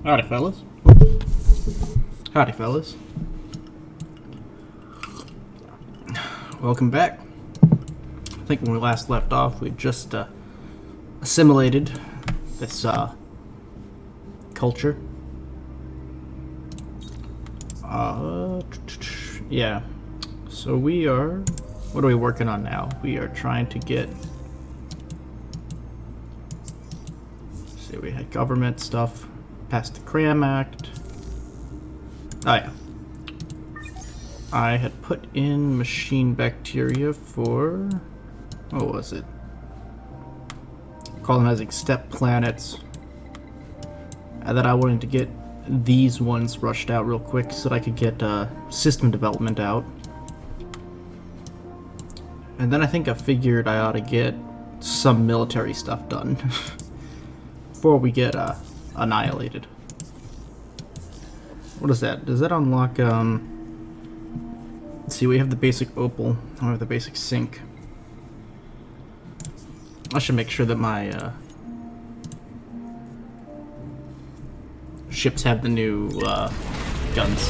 Howdy, fellas. Howdy, fellas. Welcome back. I think when we last left off, we just assimilated this culture. Yeah. So we are. What are we working on now? We are trying to get. See, we had government stuff. Passed the Cram Act. Oh yeah. I had put in machine bacteria for. What was it? Colonizing steppe planets. And then I wanted to get these ones rushed out real quick so that I could get system development out. And then I think I figured I ought to get some military stuff done before we get annihilated. What is that? Does that unlock, let's see, we have the basic opal, I have the basic sink. I should make sure that my ships have the new guns.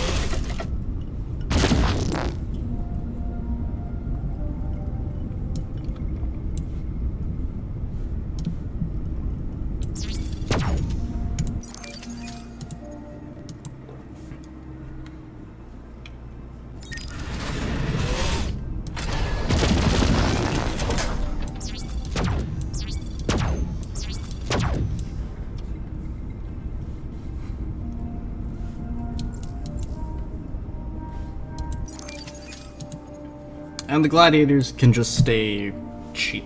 And the gladiators can just stay cheap.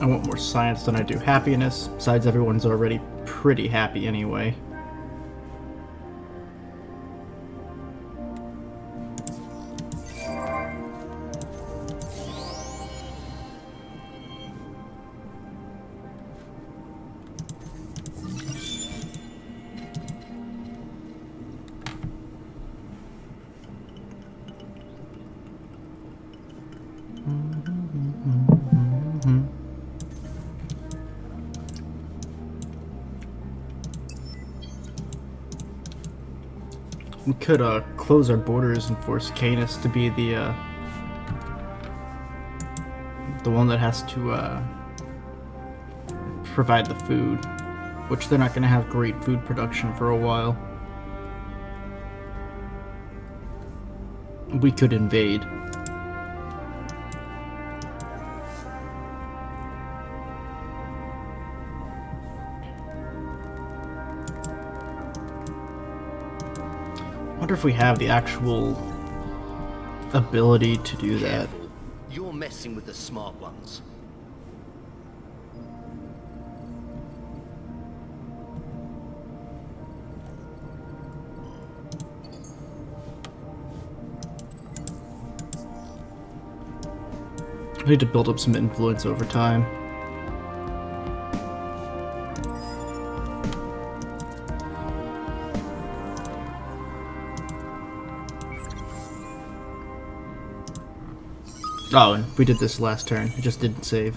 I want more science than I do happiness. Besides, everyone's already pretty happy anyway. We could close our borders and force Canis to be the one that has to provide the food, which they're not going to have great food production for a while. We could invade. I wonder if we have the actual ability to do that. You're messing with the smart ones. I need to build up some influence over time. Oh, and we did this last turn. It just didn't save.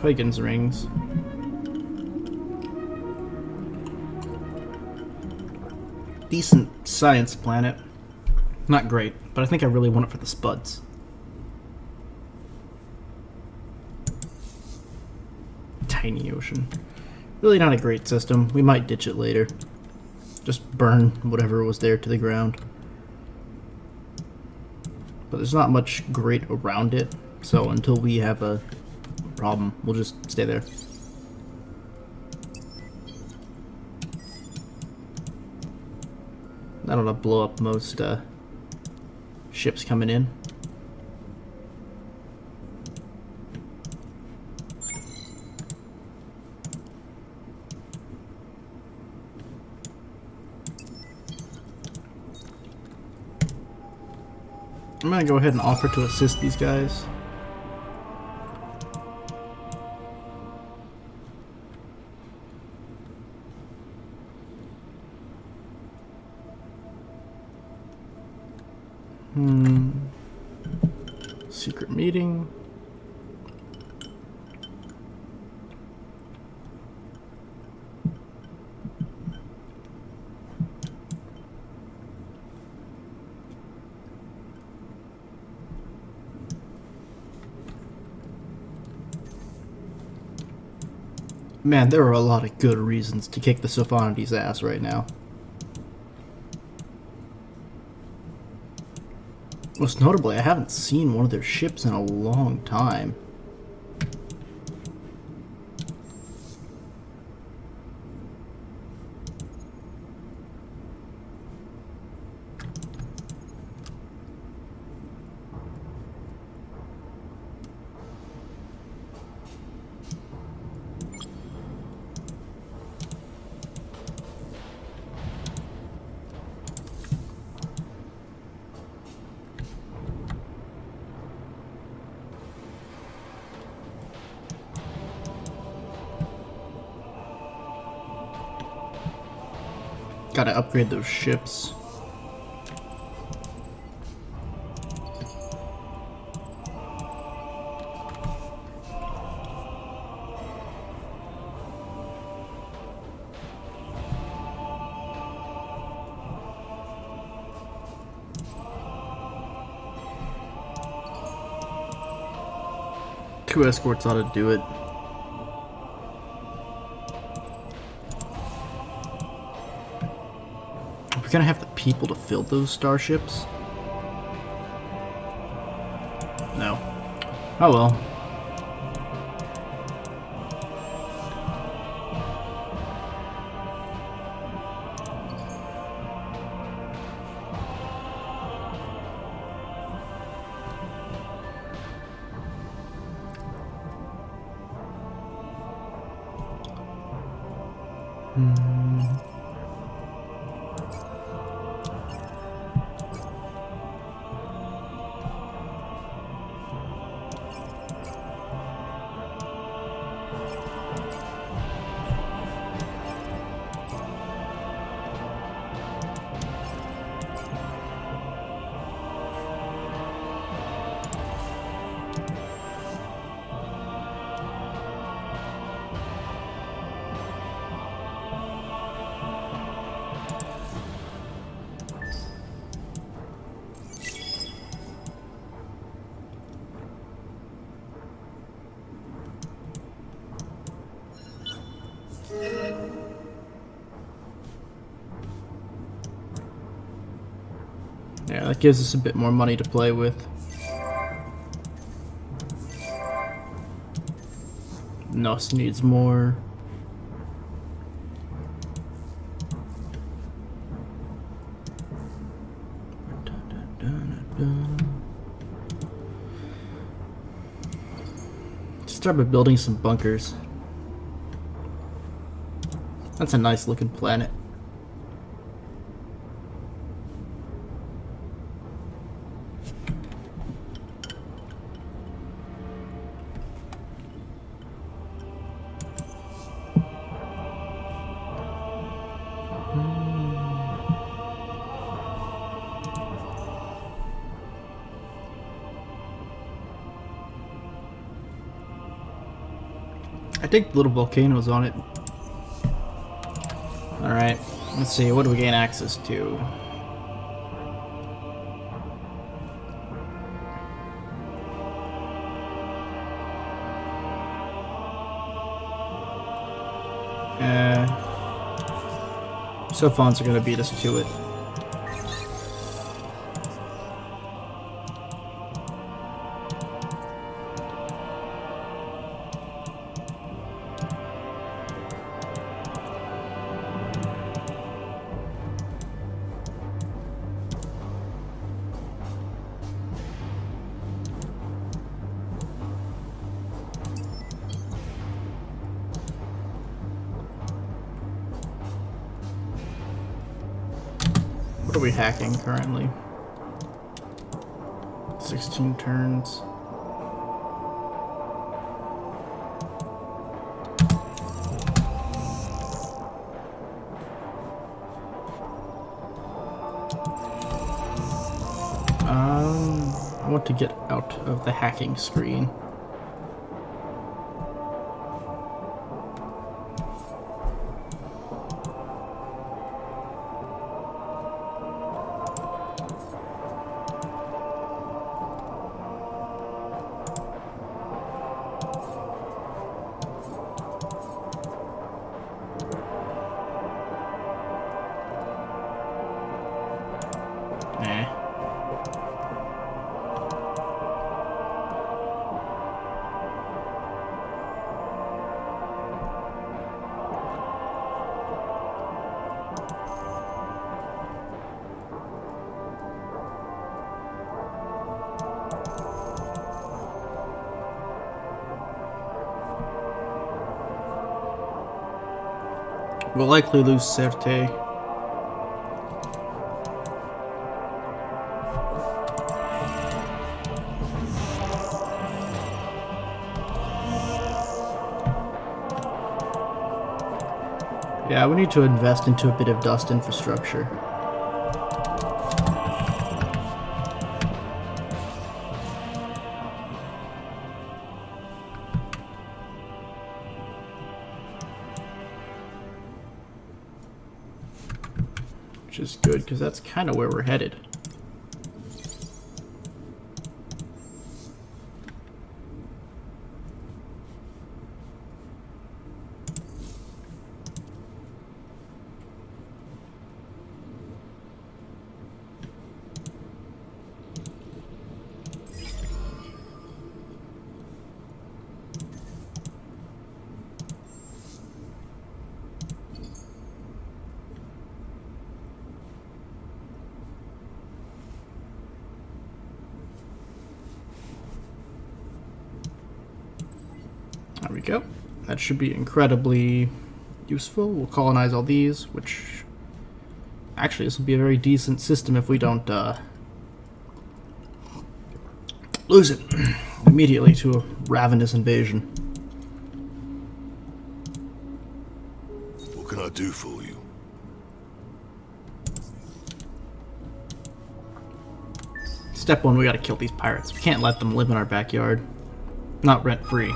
Huygens rings. Decent science planet. Not great, but I think I really want it for the spuds. Tiny ocean. Really not a great system. We might ditch it later. Just burn whatever was there to the ground. But there's not much great around it, so until we have a problem, we'll just stay there. That'll blow up most ships coming in. I'm gonna go ahead and offer to assist these guys. Secret meeting. Man, there are a lot of good reasons to kick the Sophonides' ass right now. Most notably, I haven't seen one of their ships in a long time. Gotta upgrade those ships. Two escorts ought to do it. We're gonna have the people to fill those starships? No. Oh well. Yeah, that gives us a bit more money to play with. Nuss needs more. Start by building some bunkers. That's a nice looking planet. I think little volcanoes on it. Alright, let's see, what do we gain access to? Sophons are gonna beat us to it. What are we hacking currently? 16 turns. I want to get out of the hacking screen. We'll likely lose Serte. Yeah, we need to invest into a bit of dust infrastructure. Which is good, because that's kind of where we're headed. There we go. That should be incredibly useful. We'll colonize all these, which... Actually, this will be a very decent system if we don't lose it immediately to a ravenous invasion. What can I do for you? Step one, we gotta kill these pirates. We can't let them live in our backyard. Not rent-free.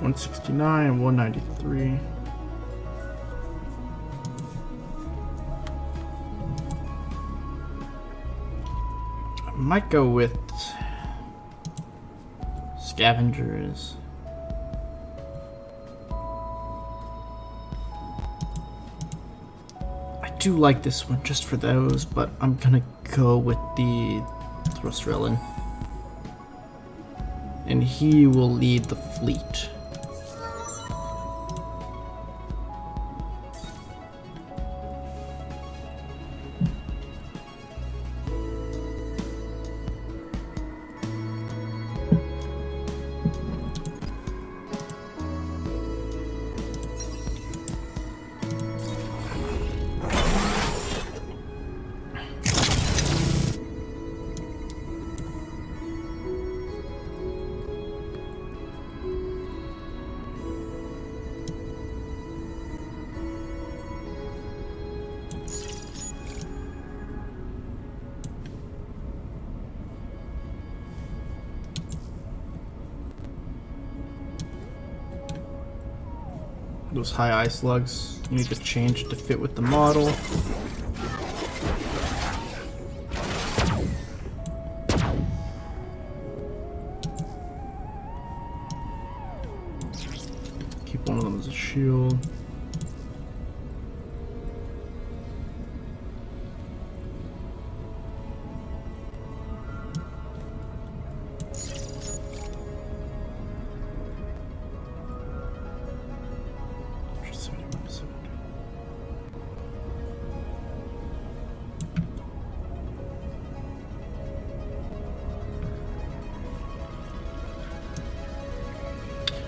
$169, $193. I might go with scavengers. I do like this one just for those, but I'm gonna go with the Thrustrellin. And he will lead the fleet. Those high eye slugs, you need to change to fit with the model. Keep one of them as a shield.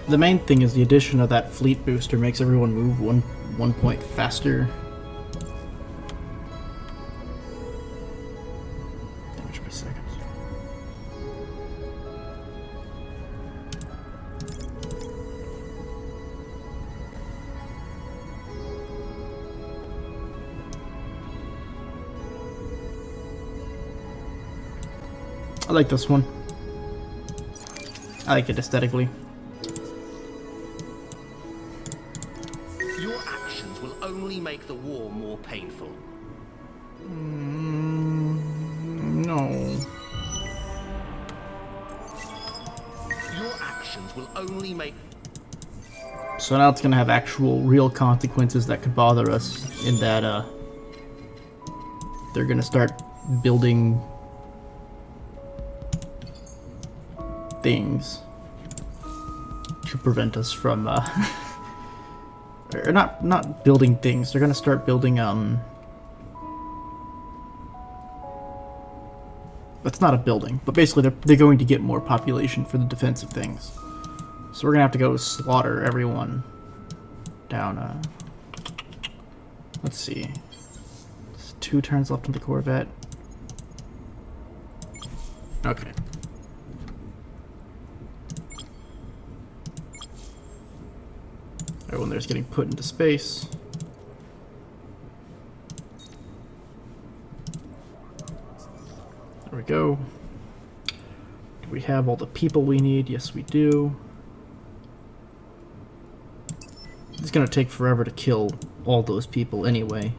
The main thing is the addition of that fleet booster makes everyone move one point faster. Damage per second. I like this one. I like it aesthetically. Your actions will only make the war more painful. No. Your actions will only make... So now it's gonna have actual, real consequences that could bother us in that, they're gonna start building things to prevent us from, or not building things, they're gonna start building, that's not a building, but basically they're going to get more population for the defensive things. So we're gonna have to go slaughter everyone down, let's see. There's 2 turns left on the Corvette. Okay. Everyone there's getting put into space. There we go. Do we have all the people we need? Yes, we do. It's gonna take forever to kill all those people anyway.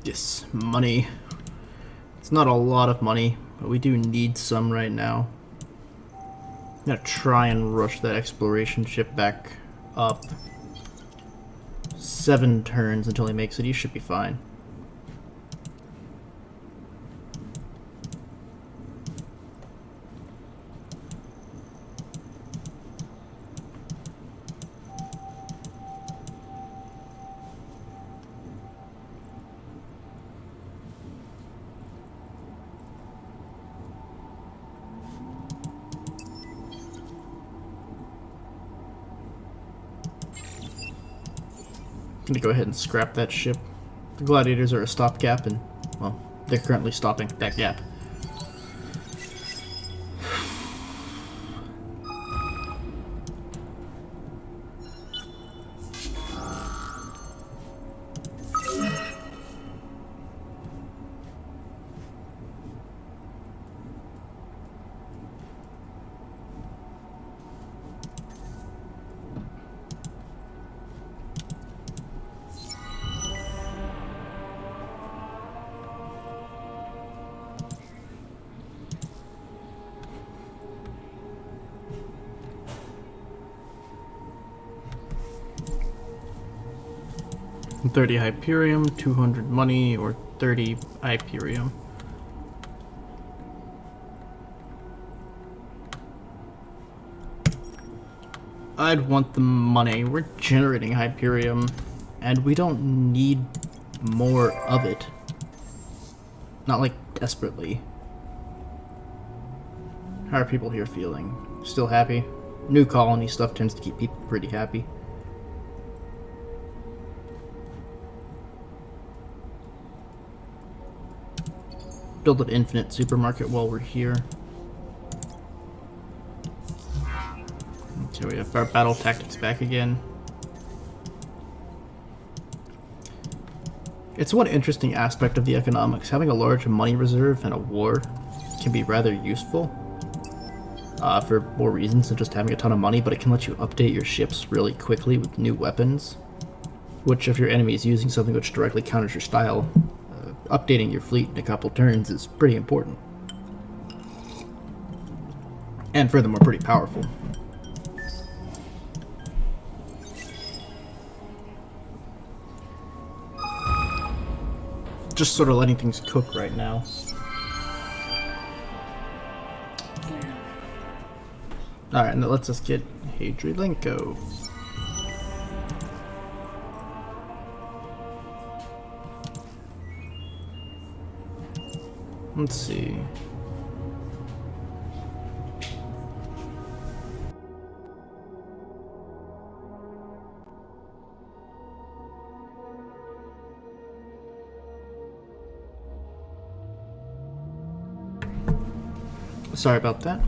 Yes, money. It's not a lot of money, but we do need some right now. I'm gonna try and rush that exploration ship back up. 7 turns until he makes it. He should be fine. I'm gonna go ahead and scrap that ship. The gladiators are a stopgap, and, well, they're currently stopping that gap. $30 Hyperium, 200 money, or 30 Hyperium. I'd want the money. We're generating Hyperium, and we don't need more of it. Not like desperately. How are people here feeling? Still happy? New colony stuff tends to keep people pretty happy. Build an infinite supermarket while we're here. Okay, we have our battle tactics back again. It's one interesting aspect of the economics. Having a large money reserve in a war can be rather useful. for more reasons than just having a ton of money, but it can let you update your ships really quickly with new weapons, which if your enemy is using something which directly counters your style, updating your fleet in a couple turns is pretty important. And furthermore, pretty powerful. Just sort of letting things cook right now. Alright, now let's just get Hadrilenko. Let's see. Sorry about that.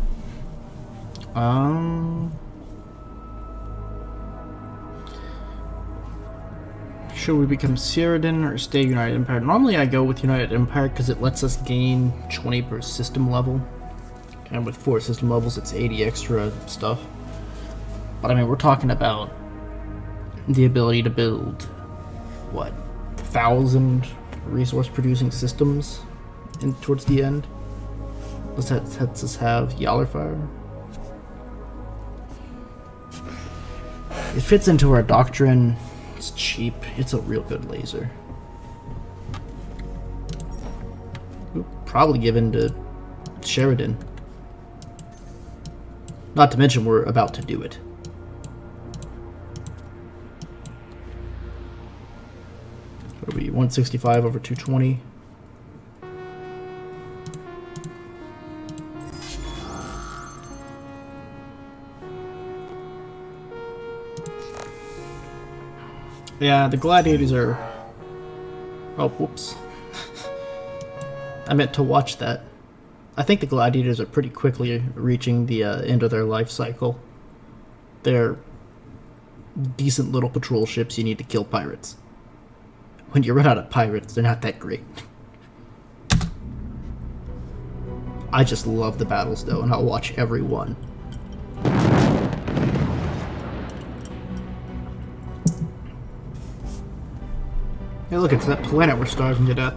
Should we become Cyrodiil or stay United Empire? Normally I go with United Empire because it lets us gain 20 per system level. And with 4 system levels it's 80 extra stuff. But I mean, we're talking about the ability to build, what, 1,000 resource producing systems towards the end? Let's us have Yallarfire. It fits into our doctrine. It's cheap. It's a real good laser. We'll probably given to Sheridan. Not to mention we're about to do it. What are we, 165 over 220? Yeah, the gladiators are... Oh, whoops. I meant to watch that. I think the gladiators are pretty quickly reaching the end of their life cycle. They're decent little patrol ships you need to kill pirates. When you run out of pirates, they're not that great. I just love the battles though, and I'll watch every one. Hey look, it's that planet we're starving to death.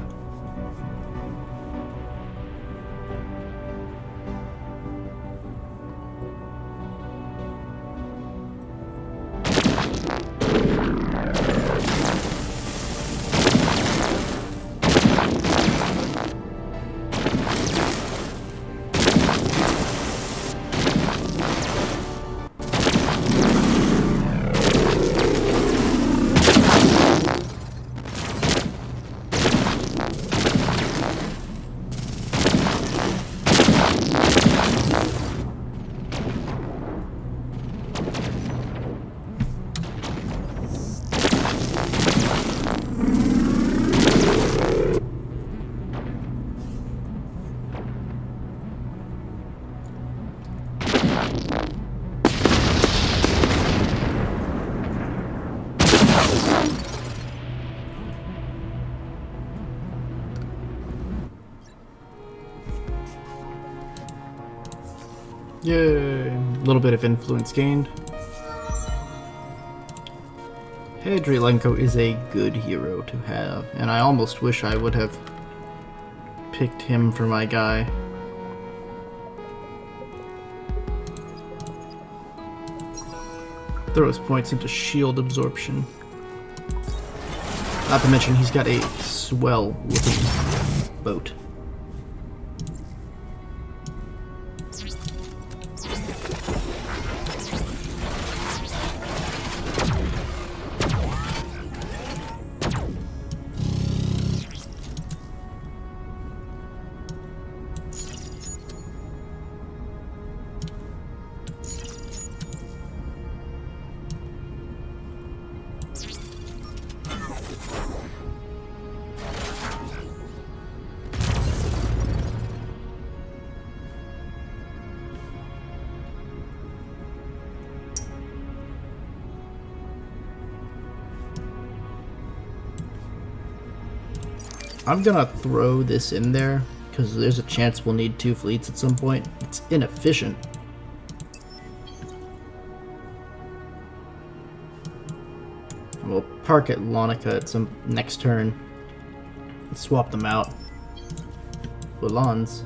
Yay! A little bit of influence gained. Hadrilenko is a good hero to have, and I almost wish I would have picked him for my guy. Throw his points into shield absorption. Not to mention he's got a swell looking boat. I'm gonna throw this in there because there's a chance we'll need 2 fleets at some point. It's inefficient, park at Launica at some next turn. Let's swap them out. Bulans.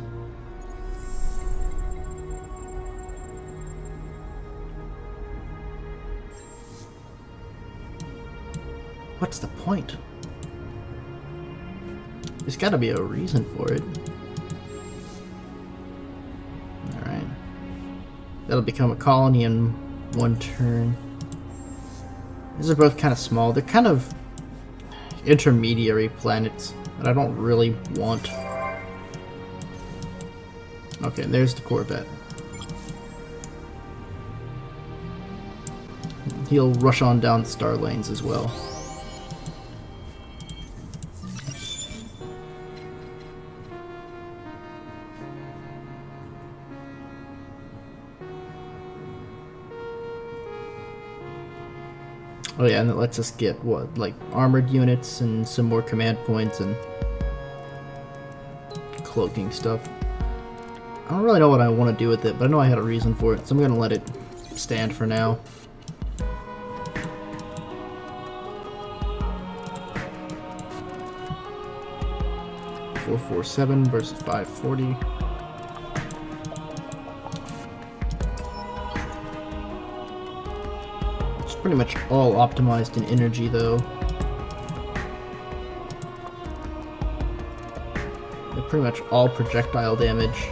What's the point? There's gotta be a reason for it. Alright. That'll become a colony in one turn. These are both kind of small. They're kind of intermediary planets that I don't really want. Okay, there's the Corvette. He'll rush on down the star lanes as well. Oh yeah, and it lets us get, what, like armored units and some more command points and cloaking stuff. I don't really know what I want to do with it, but I know I had a reason for it, so I'm going to let it stand for now. .447 versus 540. Pretty much all optimized in energy, though. They're pretty much all projectile damage.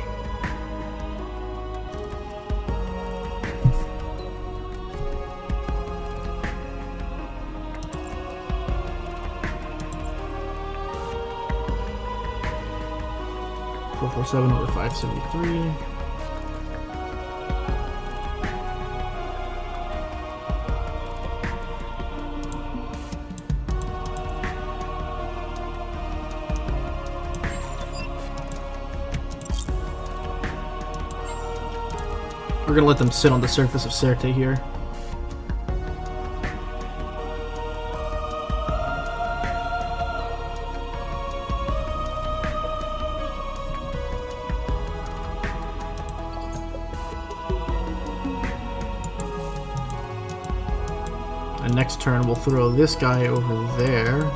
.447 over 573. We're gonna let them sit on the surface of Sirte here. And next turn we'll throw this guy over there.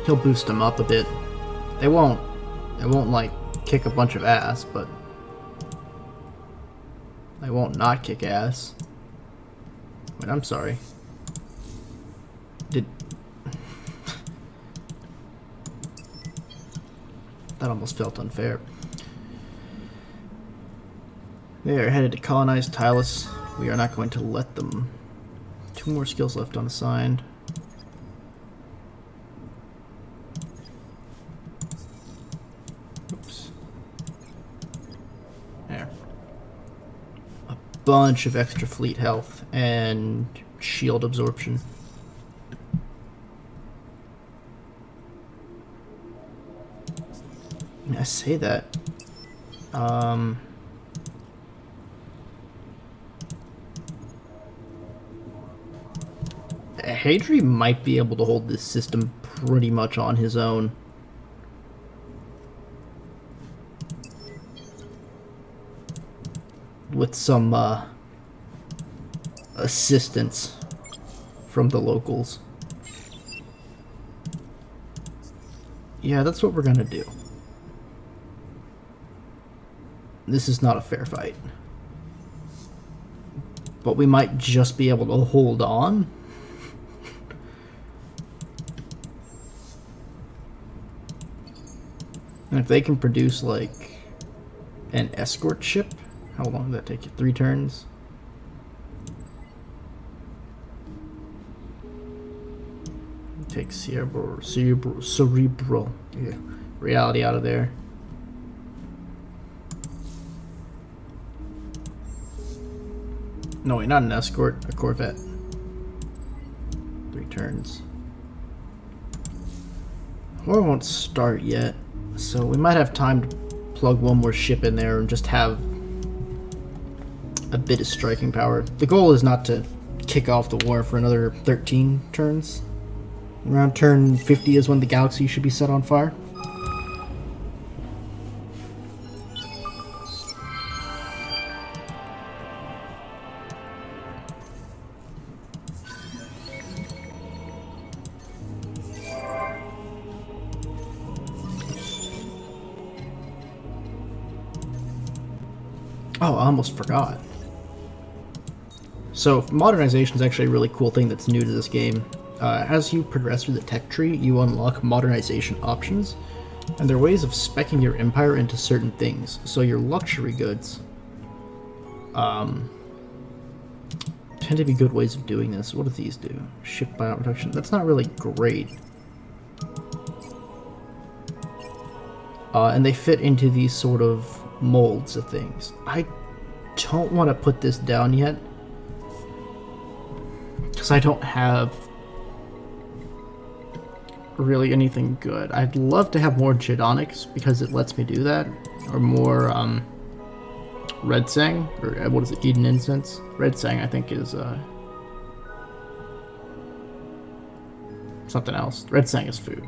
He'll boost them up a bit. It won't like kick a bunch of ass, but they won't not kick ass. Wait, I'm sorry. That almost felt unfair. They are headed to colonize Tylus. We are not going to let them. 2 more skills left unassigned. Oops. There. A bunch of extra fleet health and shield absorption. I say that. Hadri might be able to hold this system pretty much on his own. With some assistance from the locals. Yeah, that's what we're gonna do. This is not a fair fight. But we might just be able to hold on. And if they can produce, like, an escort ship, how long did that take you? 3 turns? Take cerebral reality out of there. No, wait, not an escort, a Corvette. 3 turns. War won't start yet. So we might have time to plug one more ship in there and just have a bit of striking power. The goal is not to kick off the war for another 13 turns. Around turn 50 is when the galaxy should be set on fire. Oh, I almost forgot. So modernization is actually a really cool thing that's new to this game. As you progress through the tech tree, you unlock modernization options, and they're ways of speccing your empire into certain things. So your luxury goods tend to be good ways of doing this. What do these do? Ship buyout reduction. That's not really great. And they fit into these sort of molds of things. I don't want to put this down yet, because I don't have really anything good. I'd love to have more Jadonics, because it lets me do that. Or more Red Sang, or what is it, Eden Incense? Red Sang, I think, is something else. Red Sang is food.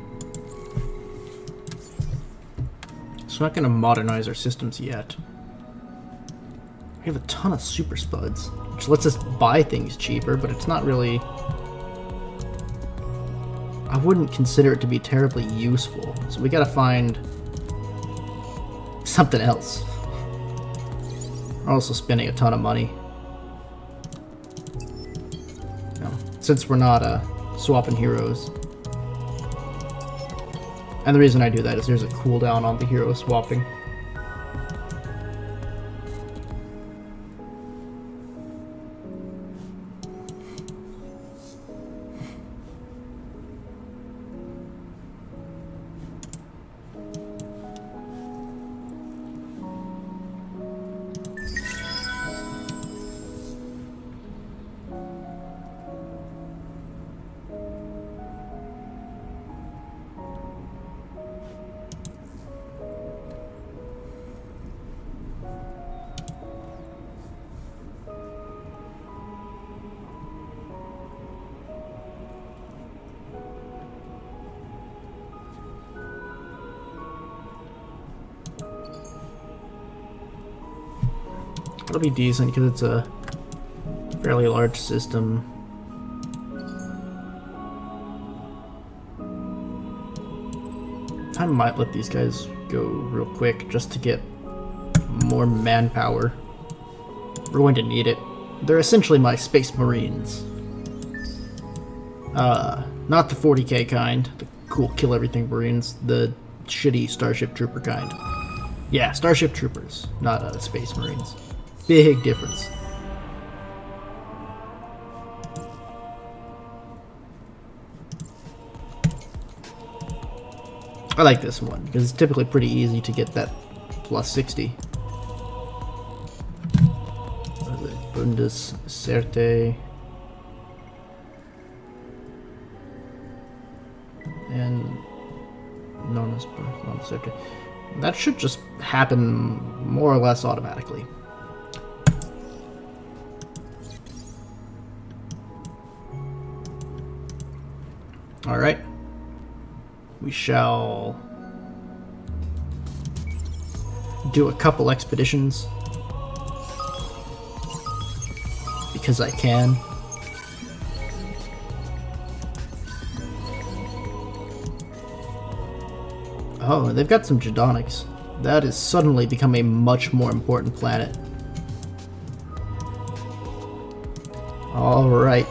So we're not going to modernize our systems yet. We have a ton of super spuds, which lets us buy things cheaper, but it's not really... I wouldn't consider it to be terribly useful. So we gotta find something else. We're also spending a ton of money. You know, since we're not swapping heroes. And the reason I do that is there's a cooldown on the hero swapping. It'll be decent because it's a fairly large system. I might let these guys go real quick just to get more manpower. We're going to need it. They're essentially my Space Marines. Not the 40k kind, the cool kill everything Marines, the shitty Starship Trooper kind. Yeah, Starship Troopers, not Space Marines. Big difference. I like this one because it's typically pretty easy to get that plus 60. What is it? Bundescerte. And non-Bundescerte. That should just happen more or less automatically. Alright. We shall do a couple expeditions. Because I can. Oh, they've got some Jadonics. That has suddenly become a much more important planet. Alright.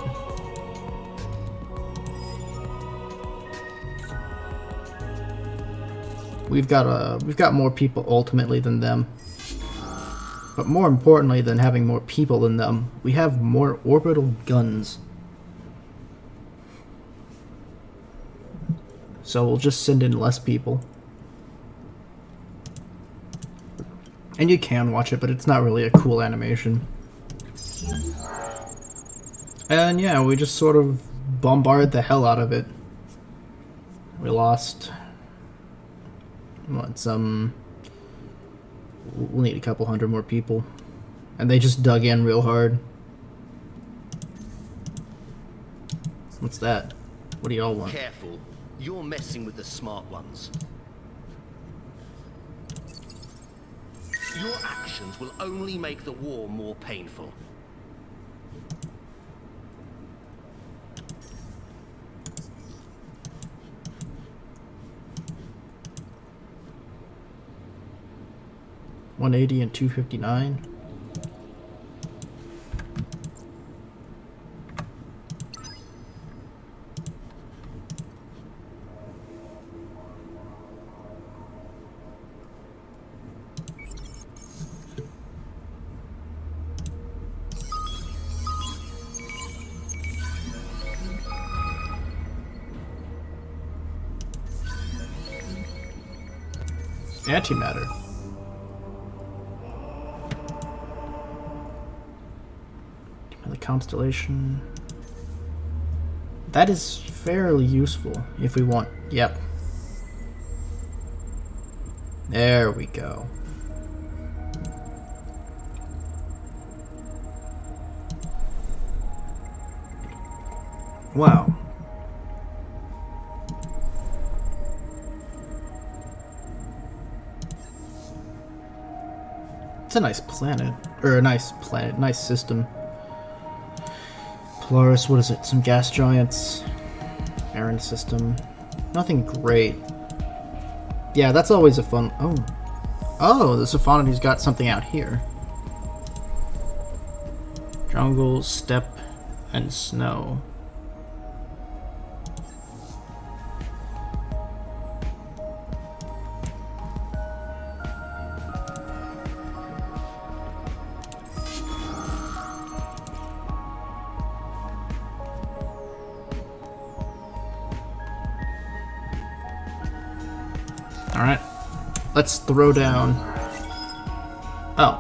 We've got more people ultimately than them. But more importantly than having more people than them, we have more orbital guns. So we'll just send in less people. And you can watch it, but it's not really a cool animation. And yeah, we just sort of bombarded the hell out of it. We lost... what, we'll need a couple hundred more people. And they just dug in real hard. What's that? What do y'all want? Careful. You're messing with the smart ones. Your actions will only make the war more painful. $180 and $259. Antimatter. The constellation. That is fairly useful if we want. Yep. There we go. Wow. It's a nice planet. Or a nice planet, nice system. Polaris, what is it? Some gas giants. Barren system. Nothing great. Yeah, that's always a fun... Oh. Oh, the Siphonity's got something out here. Jungle, steppe, and snow. Alright. Let's throw down... Oh.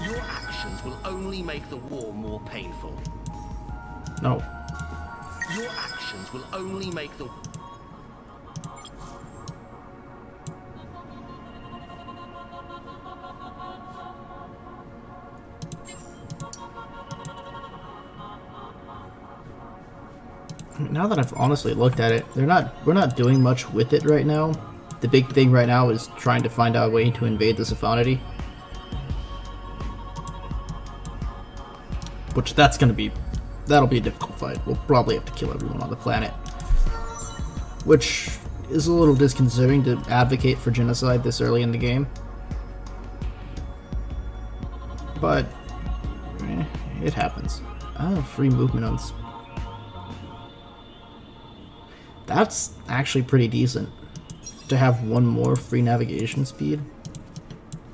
Your actions will only make the war more painful. No. Your actions will only make the... Now that I've honestly looked at it, we're not doing much with it right now. The big thing right now is trying to find out a way to invade the Siphonity. Which that'll be a difficult fight. We'll probably have to kill everyone on the planet. Which is a little disconcerting to advocate for genocide this early in the game. But it happens. Oh, free movement on... That's actually pretty decent. To have one more free navigation speed.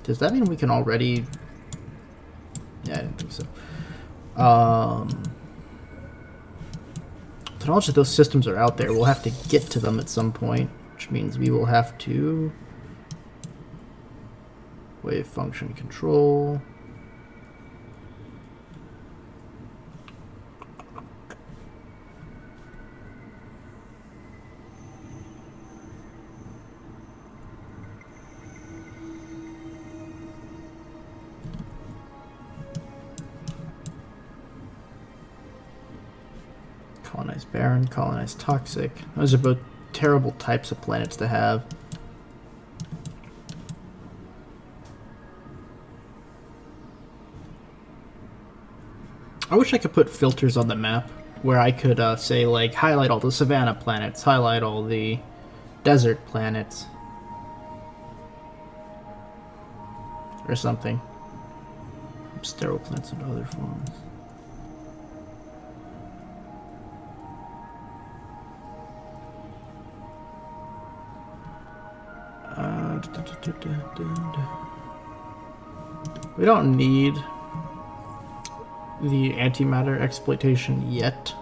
Does that mean we can already... Yeah, I didn't think so. The knowledge that those systems are out there, we'll have to get to them at some point, which means we will have to... Wave function control... Colonize barren, colonize toxic. Those are both terrible types of planets to have. I wish I could put filters on the map where I could say, like, highlight all the savanna planets, highlight all the desert planets. Or something. Sterile planets and other forms. We don't need the antimatter exploitation yet.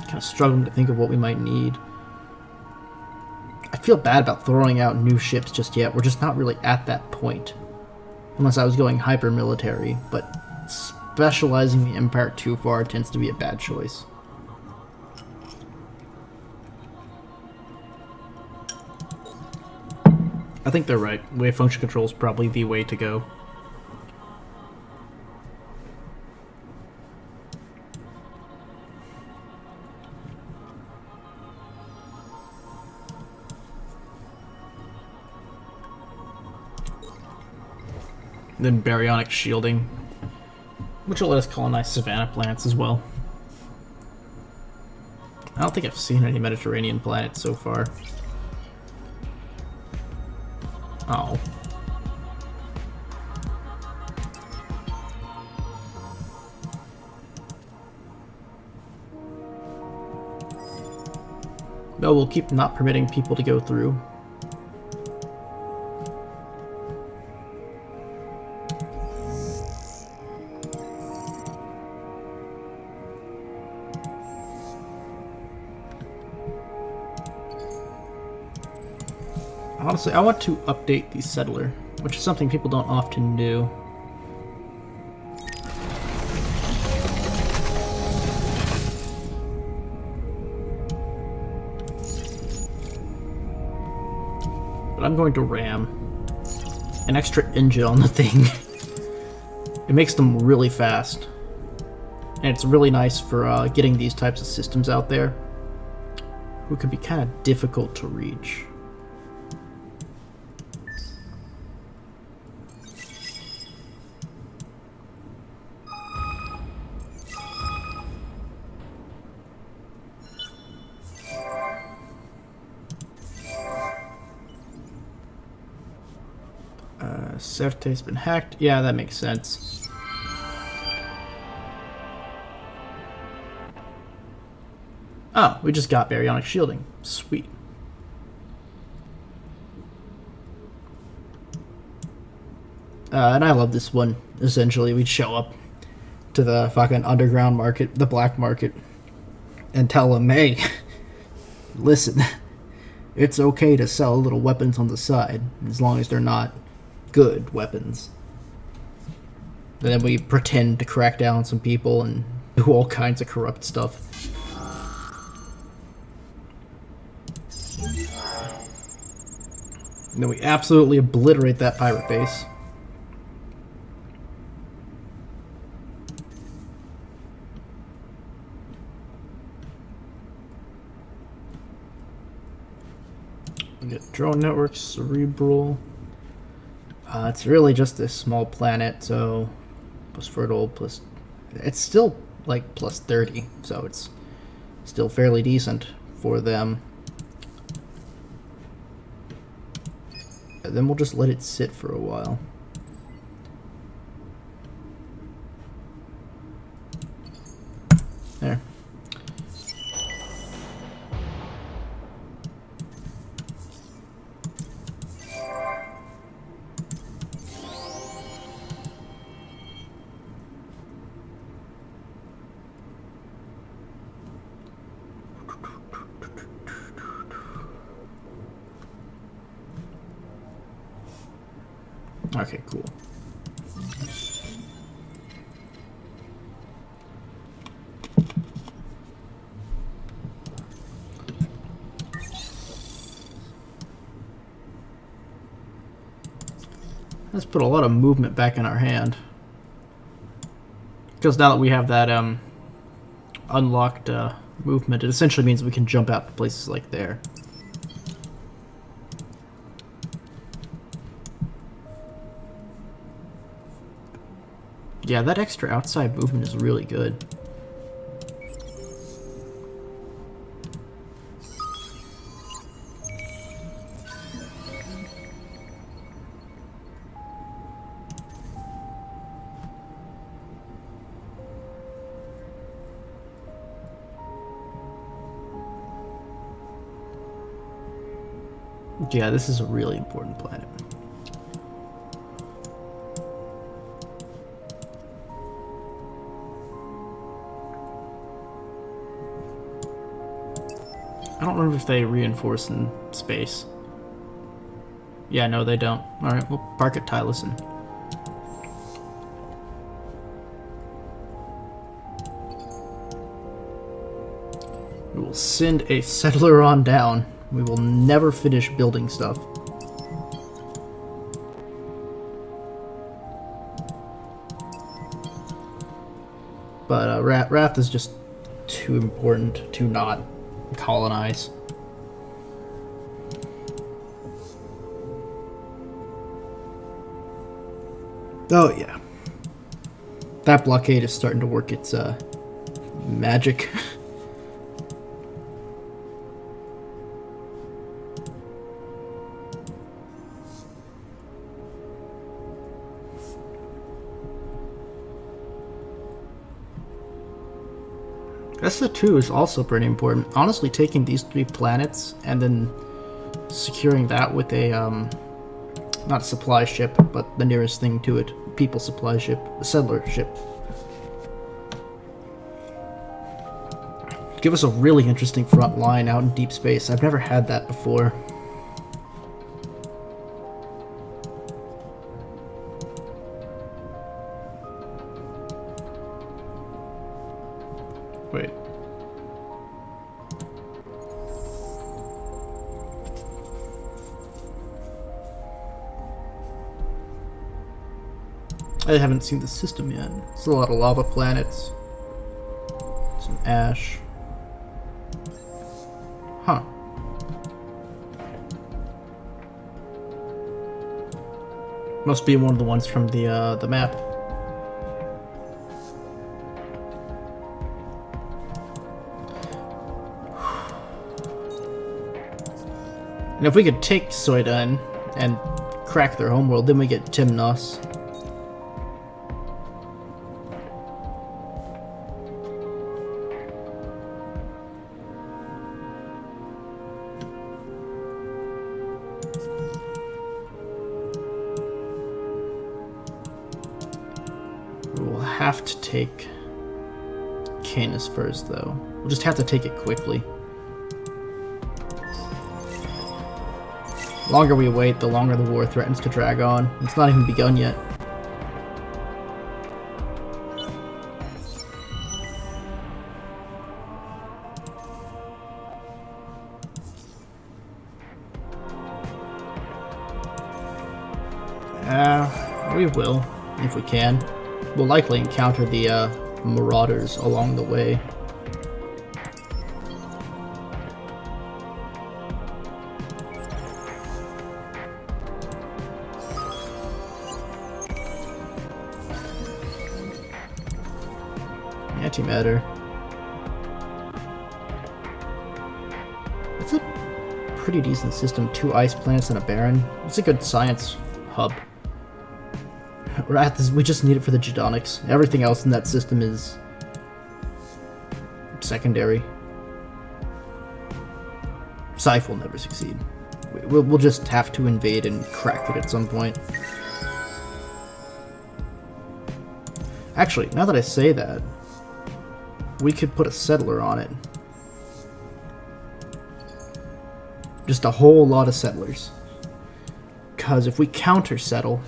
Kind of struggling to think of what we might need. I feel bad about throwing out new ships just yet. We're just not really at that point. Unless I was going hyper military, but specializing the Empire too far tends to be a bad choice. I think they're right. Wave function control is probably the way to go. Then baryonic shielding, which will let us colonize savanna planets as well. I don't think I've seen any Mediterranean planets so far. Oh. No, we'll keep not permitting people to go through. Honestly, I want to update the settler, which is something people don't often do. But I'm going to ram an extra engine on the thing. It makes them really fast. And it's really nice for getting these types of systems out there, who can be kind of difficult to reach. Certe's been hacked. Yeah, that makes sense. Oh, we just got baryonic shielding. Sweet. And I love this one. Essentially, we'd show up to the fucking underground market, the black market, and tell them, hey, listen, it's okay to sell little weapons on the side, as long as they're not good weapons. And then we pretend to crack down on some people and do all kinds of corrupt stuff. And then we absolutely obliterate that pirate base. We get drone networks, cerebral. It's really just this small planet, so plus fertile, plus... It's still, like, plus 30, so it's still fairly decent for them. And then we'll just let it sit for a while. There. Okay, cool. Let's put a lot of movement back in our hand. Because now that we have that unlocked movement, it essentially means we can jump out to places like there. Yeah, that extra outside movement is really good. Yeah, this is a really important planet. I don't remember if they reinforce in space. Yeah, no, they don't. Alright, we'll park at Tylosin. We will send a settler on down. We will never finish building stuff. But Wrath is just too important to not colonize. Oh yeah. That blockade is starting to work its magic. ESA 2 is also pretty important. Honestly, taking these 3 planets and then securing that with a, not supply ship, but the nearest thing to it, people supply ship, a settler ship. Give us a really interesting front line out in deep space. I've never had that before. Wait. I haven't seen the system yet. It's a lot of lava planets. Some ash. Huh. Must be one of the ones from the map. And if we could take Soidan and crack their homeworld, then we get Timnos. We'll have to take Canis first, though. We'll just have to take it quickly. The longer we wait, the longer the war threatens to drag on. It's not even begun yet. We will, if we can. We'll likely encounter the marauders along the way. Antimatter. It's a pretty decent system. 2 ice planets and a barren. It's a good science hub. We just need it for the Gedonics. Everything else in that system is secondary. Scythe will never succeed. We'll just have to invade and crack it at some point. Actually, now that I say that, we could put a settler on it. Just a whole lot of settlers. Because if we counter-settle...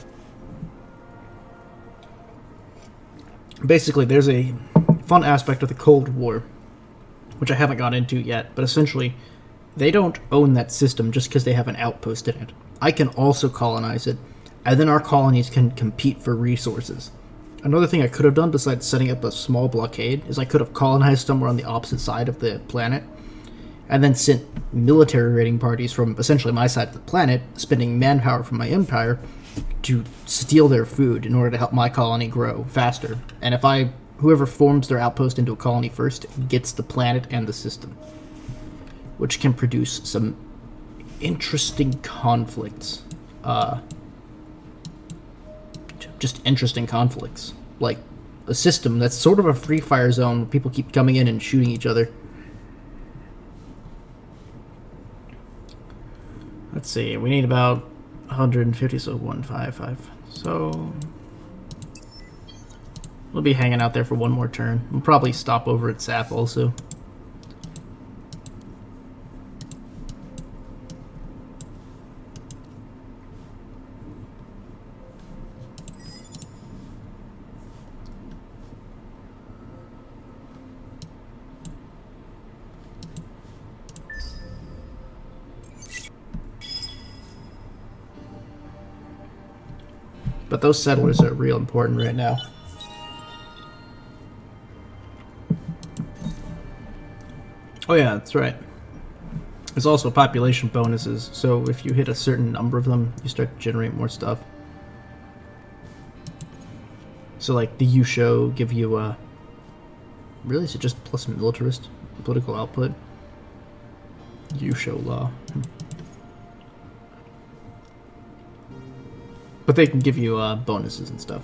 Basically, there's a fun aspect of the Cold War, which I haven't got into yet, but essentially, they don't own that system just because they have an outpost in it. I can also colonize it, and then our colonies can compete for resources. Another thing I could have done besides setting up a small blockade is I could have colonized somewhere on the opposite side of the planet, and then sent military raiding parties from essentially my side of the planet, spending manpower from my empire, to steal their food in order to help my colony grow faster. And if whoever forms their outpost into a colony first gets the planet and the system, which can produce some interesting conflicts. Just interesting conflicts. Like a system that's sort of a free fire zone where people keep coming in and shooting each other. Let's see, we need about 150, so 155. So we'll be hanging out there for one more turn. We'll probably stop over at Sap also. But those settlers are real important right now. Oh yeah, that's right. There's also population bonuses, so if you hit a certain number of them, you start to generate more stuff. So like the Yusho give you really, is it just plus militarist political output? Yusho law. But they can give you bonuses and stuff.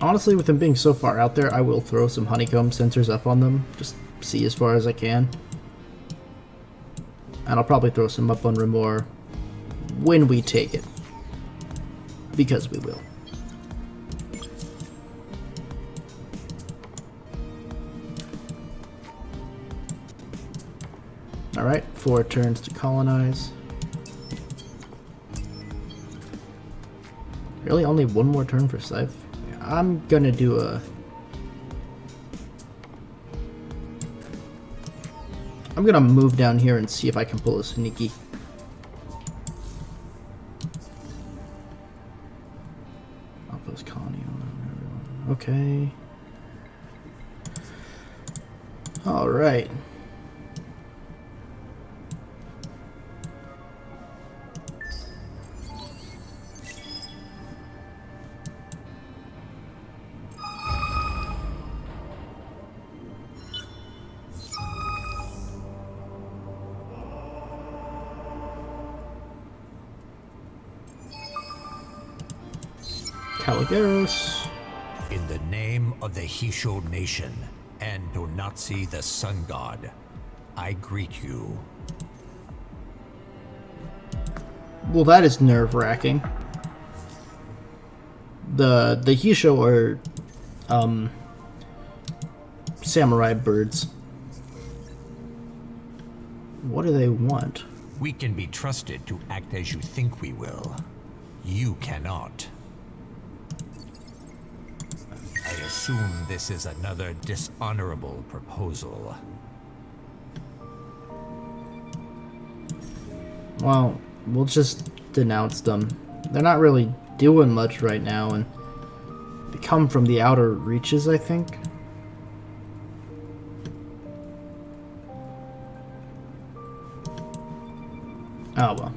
Honestly, with them being so far out there, I will throw some honeycomb sensors up on them. Just see as far as I can. And I'll probably throw some up on Remor when we take it. because we will. Alright, 4 turns to colonize. Really, only 1 more turn for Scythe? I'm gonna do a... I'm gonna move down here and see if I can pull a sneaky. Outpost colony on everyone. Okay. Alright. Caligaros. In the name of the Hisho Nation and Donatsi the Sun God, I greet you. Well, that is nerve-wracking. The Hisho are samurai birds. What do they want? We can be trusted to act as you think we will. You cannot. I assume this is another dishonorable proposal. Well, we'll just denounce them. They're not really doing much right now, and they come from the outer reaches, I think. Oh well.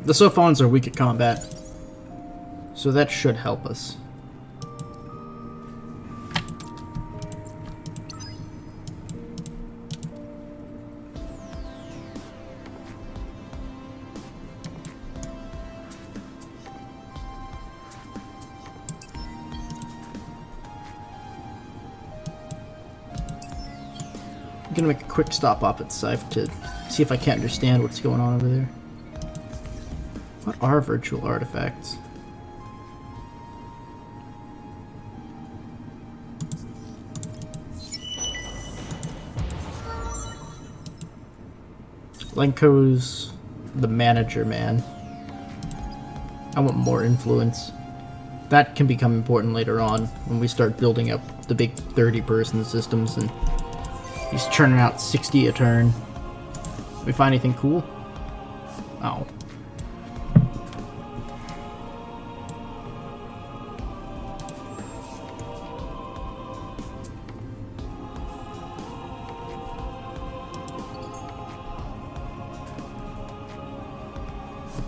The Sophons are weak at combat, so that should help us. I'm gonna make a quick stop off at Scythe to see if I can't understand what's going on over there. What are virtual artifacts? Lenko's the manager man. I want more influence. That can become important later on when we start building up the big 30-person systems and he's churning out 60 a turn. We find anything cool? Oh.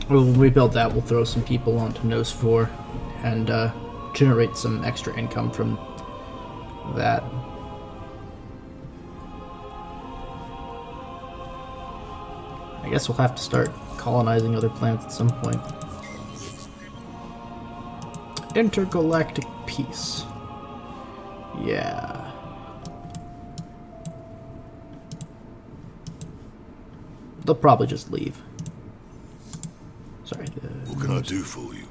Well, when we build that, we'll throw some people onto Nose 4 and generate some extra income from that. I guess we'll have to start colonizing other planets at some point. Intergalactic peace. Yeah. They'll probably just leave. Sorry. What can I do for you?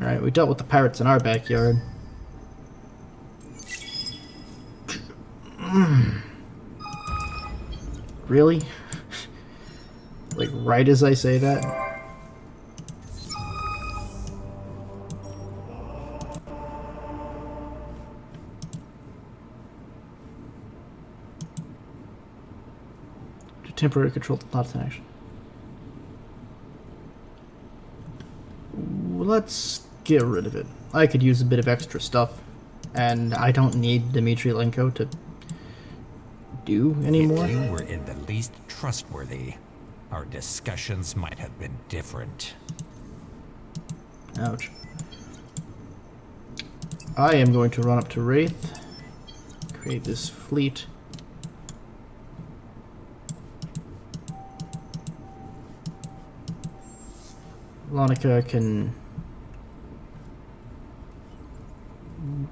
Alright, we dealt with the pirates in our backyard. Really? Like, right as I say that? To temporarily control the plots in action. Let's get rid of it. I could use a bit of extra stuff, and I don't need Dmitry Lenko to do anymore. If you were in the least trustworthy, our discussions might have been different. Ouch. I am going to run up to Wraith, create this fleet. Lonica can...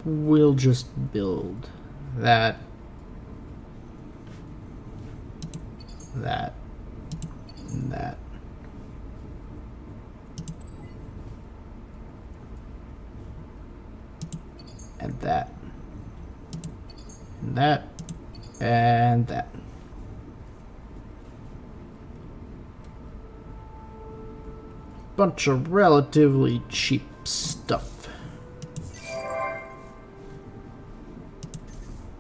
We'll just build that. That. And that. that. And that. And that. Bunch of relatively cheap stuff.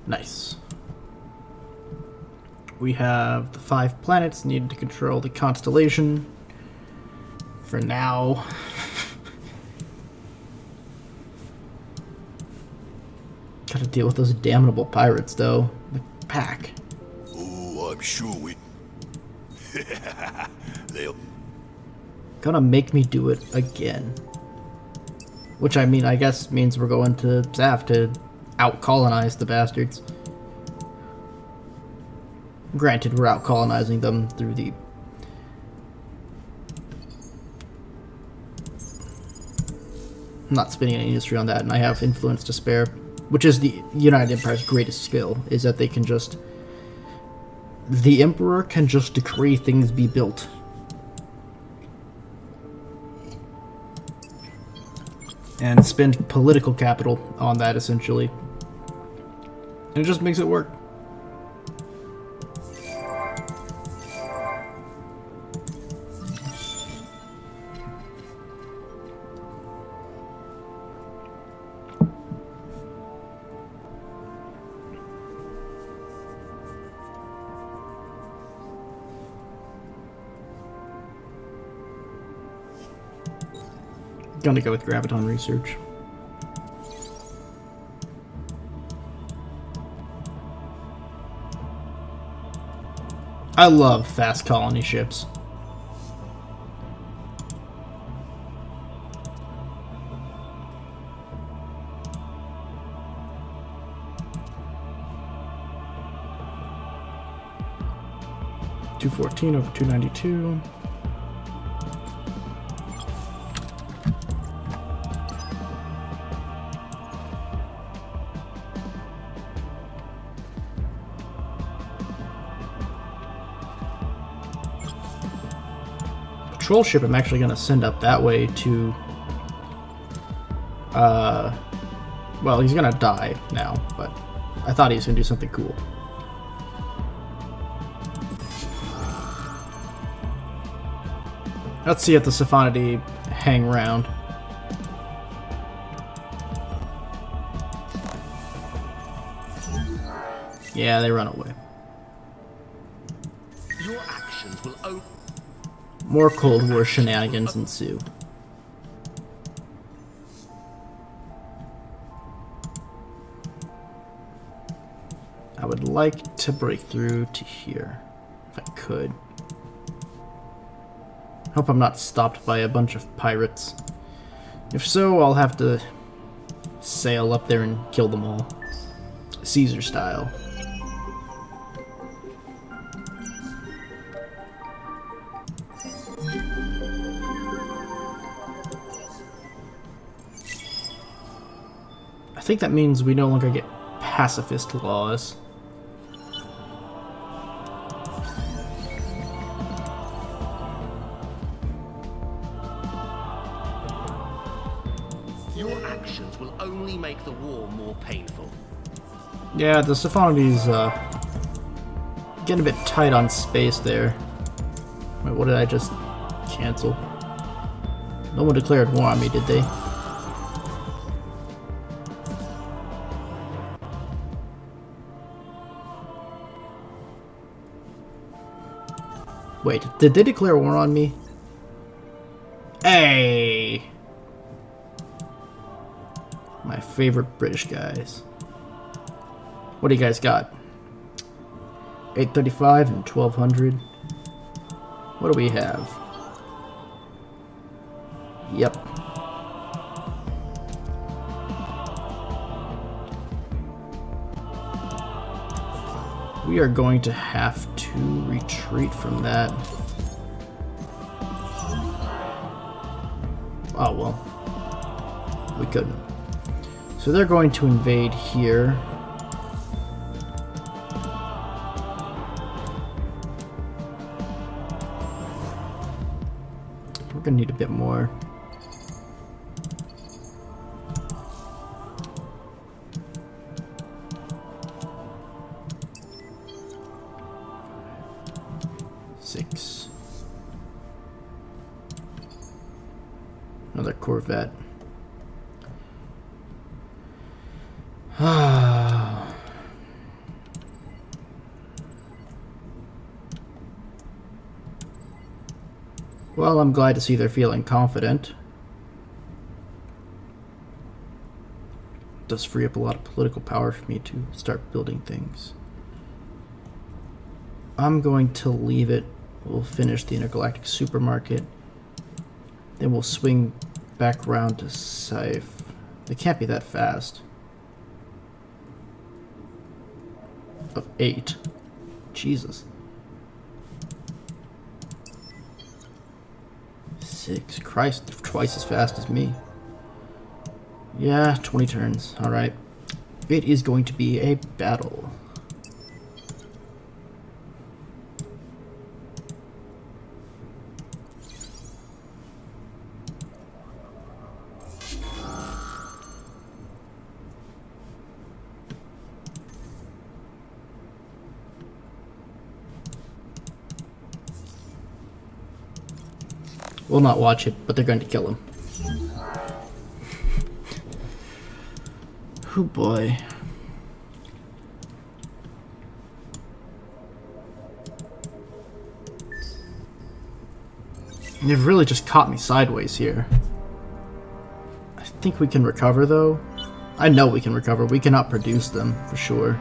Nice. We have the 5 planets needed to control the constellation. For now. Gotta deal with those damnable pirates, though. The pack. Oh, I'm sure we... They'll... Gonna make me do it again. Which, I mean, I guess means we're going to Zaf to out-colonize the bastards. Granted, we're out-colonizing them through the... I'm not spinning any industry on that, and I have influence to spare. Which is the United Empire's greatest skill, is that they can just... The Emperor can just decree things be built. And spend political capital on that, essentially. And it just makes it work. Gonna go with Graviton Research. I love fast colony ships. $214 over $292. Patrol ship I'm actually going to send up that way to... well, he's going to die now, but I thought he was going to do something cool. Let's see if the Siphonody hang around. Yeah, they run away. Your actions will open. More Cold War shenanigans ensue. I would like to break through to here, if I could. Hope I'm not stopped by a bunch of pirates. If so, I'll have to sail up there and kill them all. Caesar style. I think that means we no longer get pacifist laws. Your actions will only make the war more painful. Yeah, the Siphonidy's getting a bit tight on space there. Wait, what did I just cancel? No one declared war on me, did they? Wait, did they declare war on me? Hey! My favorite British guys. What do you guys got? 835 and 1200. What do we have? Yep. We are going to have to retreat from that. Oh well. We couldn't. So they're going to invade here. We're gonna need a bit more. 6. Another Corvette. Well, I'm glad to see they're feeling confident. Does free up a lot of political power for me to start building things. I'm going to leave it. We'll finish the intergalactic supermarket. Then we'll swing back around to Scythe. They can't be that fast. Of 8. Jesus. 6. Christ, twice as fast as me. Yeah, 20 turns. Alright. It is going to be a battle. We'll not watch it, but they're going to kill him. Oh boy. They've really just caught me sideways here. I think we can recover though. I know we can recover. We cannot produce them for sure.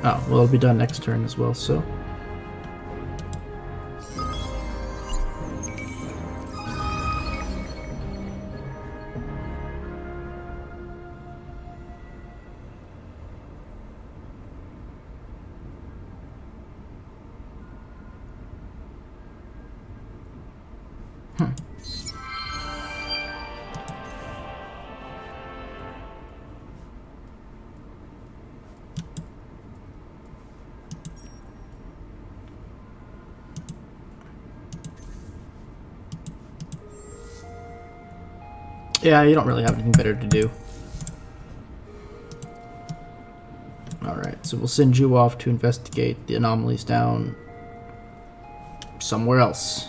Oh, well, it'll be done next turn as well, so. Yeah, you don't really have anything better to do. Alright, so we'll send you off to investigate the anomalies down somewhere else.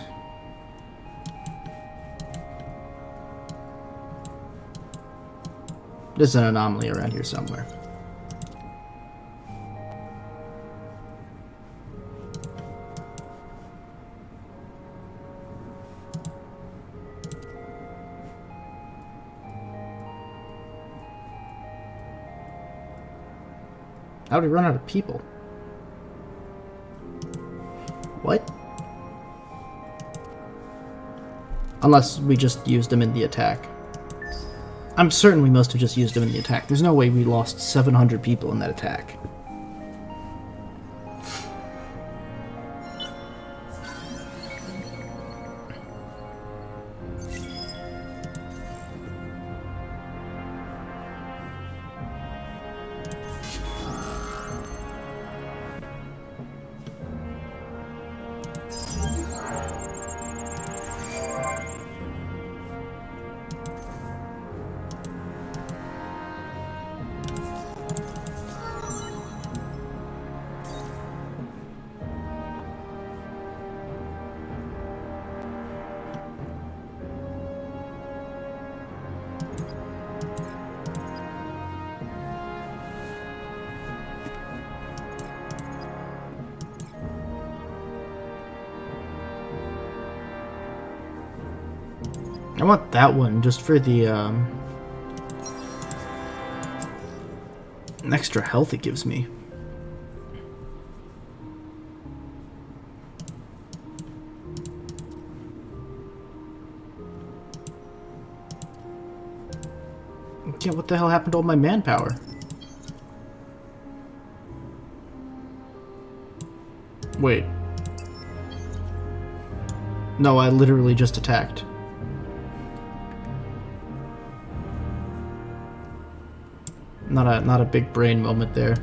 There's an anomaly around here somewhere. How did we run out of people? What? Unless we just used them in the attack. I'm certain we must have just used them in the attack. There's no way we lost 700 people in that attack. I want that one just for the extra health it gives me. Yeah, what the hell happened to all my manpower? Wait. No, I literally just attacked. Not a big brain moment there.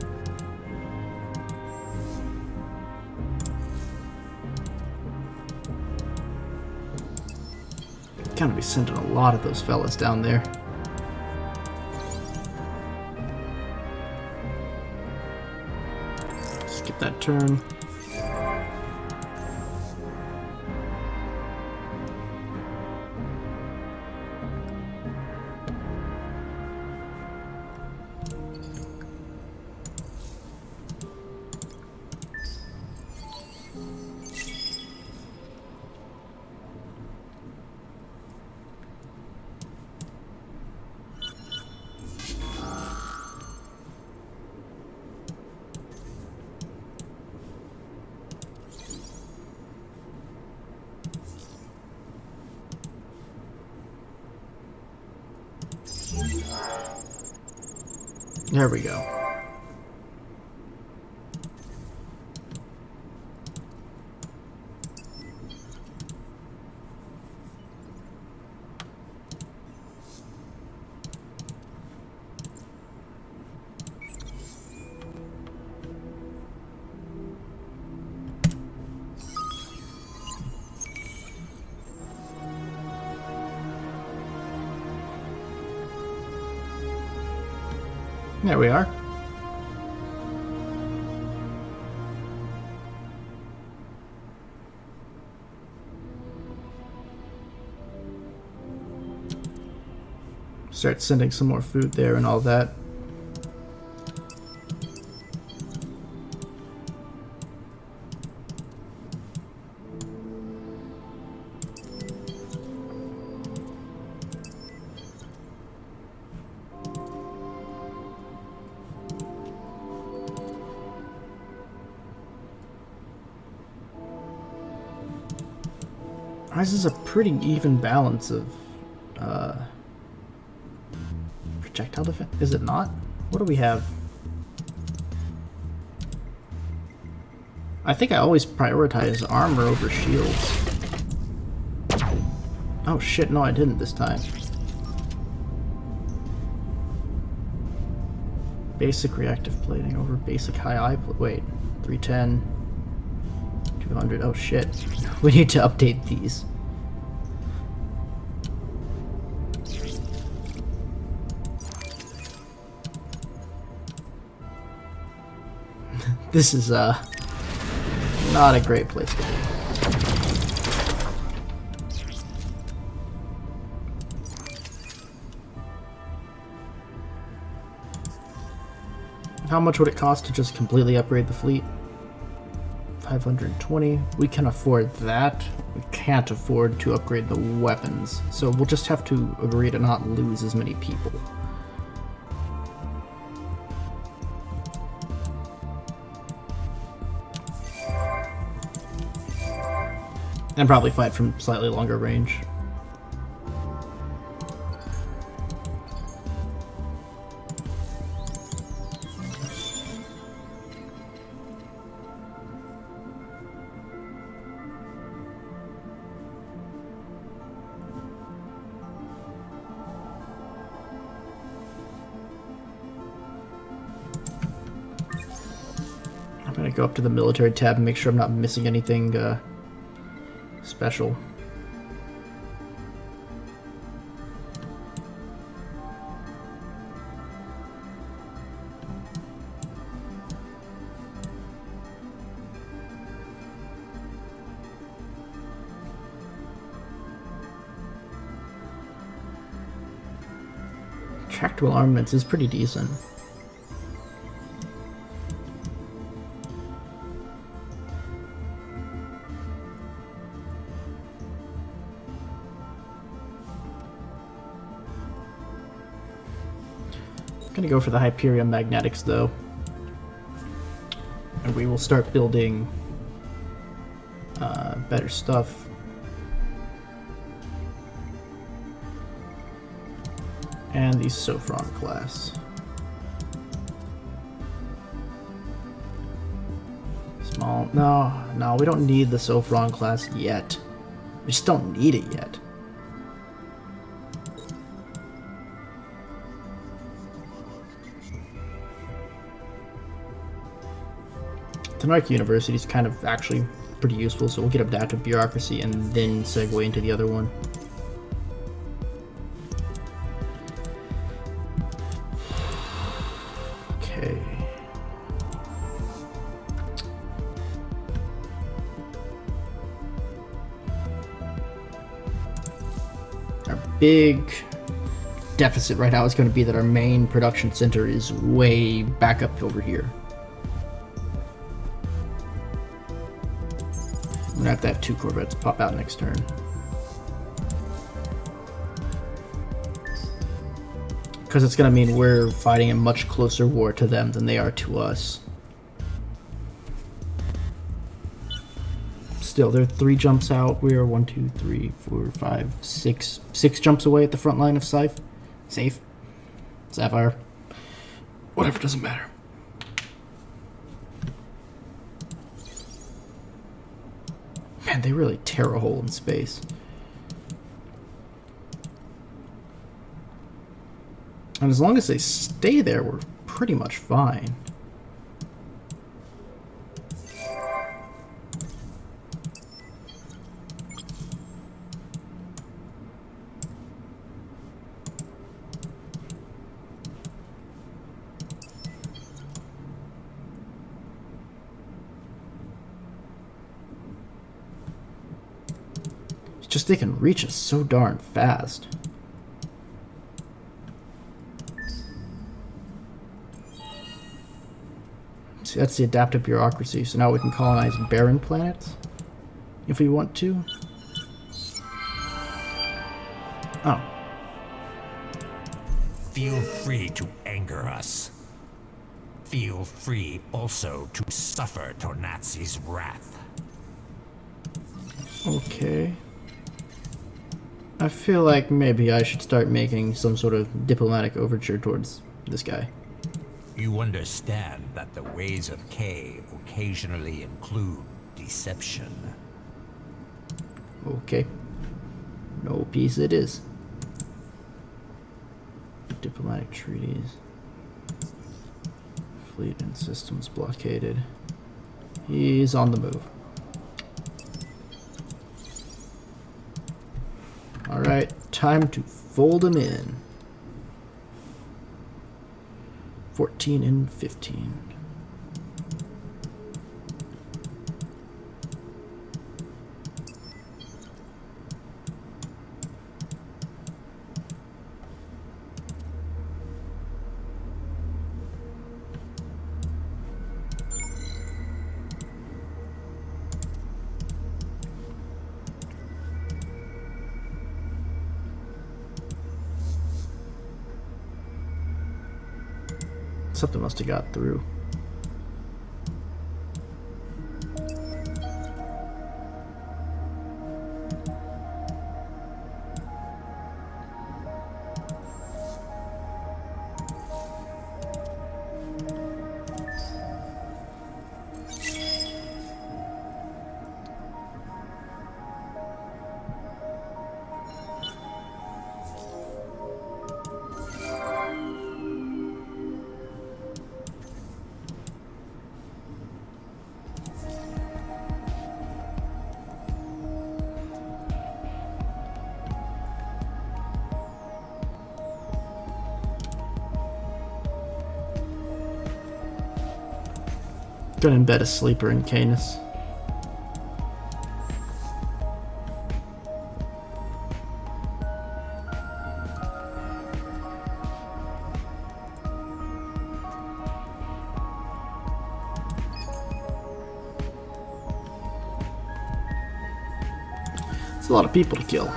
Gotta be sending a lot of those fellas down there. Skip that turn. There we go. There we are. Start sending some more food there and all that. Ours is a pretty even balance of projectile defense. Is it not? What do we have? I think I always prioritize armor over shields. Oh shit, no I didn't this time. Basic reactive plating over basic high wait, 310. 200. Oh shit. We need to update these. This is not a great place to be. How much would it cost to just completely upgrade the fleet? 520. We can afford that. We can't afford to upgrade the weapons. So we'll just have to agree to not lose as many people. And probably fight from slightly longer range. I'm gonna go up to the military tab and make sure I'm not missing anything special. Tractable armaments is pretty decent. Gonna go for the Hyperion Magnetics though, and we will start building better stuff. And the Sophron class. Small. No, we don't need the Sophron class yet. We just don't need it yet. Tenarch University is kind of actually pretty useful, so we'll get adaptive bureaucracy and then segue into the other one. Okay. Our big deficit right now is going to be that our main production center is way back up over here. I'm gonna have to have 2 corvettes pop out next turn. Because it's gonna mean we're fighting a much closer war to them than they are to us. Still, they're 3 jumps out. We are 1, 2, 3, 4, 5, 6. 6 jumps away at the front line of Scythe. Safe. Sapphire. Whatever, doesn't matter. Man, they really tear a hole in space. And as long as they stay there, we're pretty much fine. Just they can reach us so darn fast. See, that's the adaptive bureaucracy. So now we can colonize barren planets if we want to. Oh. Feel free to anger us. Feel free also to suffer Tornatsi's wrath. Okay. I feel like maybe I should start making some sort of diplomatic overture towards this guy. You understand that the ways of K occasionally include deception. Okay. No peace it is. Diplomatic treaties. Fleet and systems blockaded. He's on the move. Alright, time to fold him in. 14 and 15. Something must have got through. Gonna embed a sleeper in Canis. It's a lot of people to kill.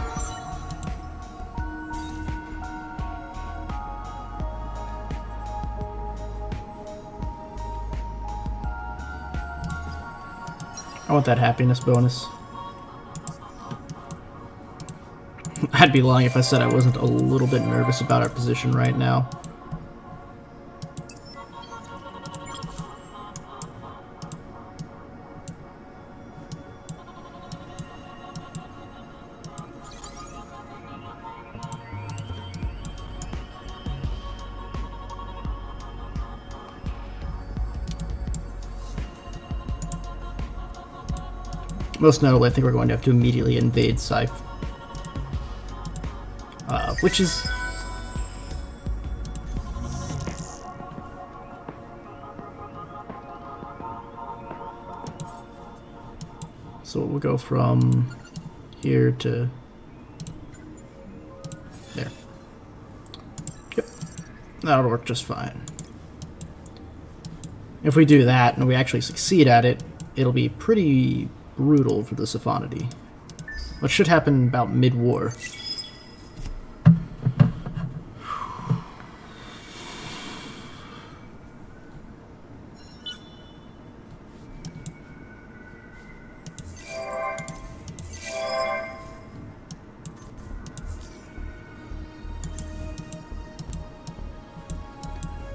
I want that happiness bonus. I I'd be lying if I said I wasn't a little bit nervous about our position right now. Most notably, I think we're going to have to immediately invade Scythe. Which is... So we'll go from here to there. Yep, that'll work just fine. If we do that and we actually succeed at it, it'll be pretty brutal for the Siphonody. What should happen about mid-war.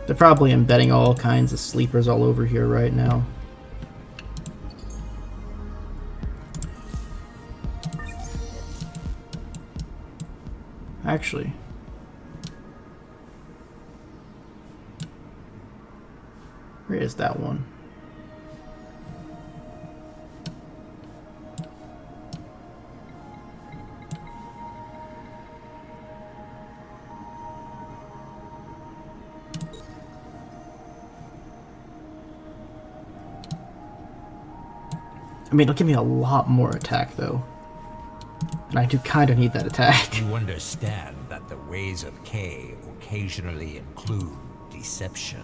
They're probably embedding all kinds of sleepers all over here right now. Actually, where is that one? I mean, it'll give me a lot more attack, though. And I do kind of need that attack. You understand that the ways of K occasionally include deception.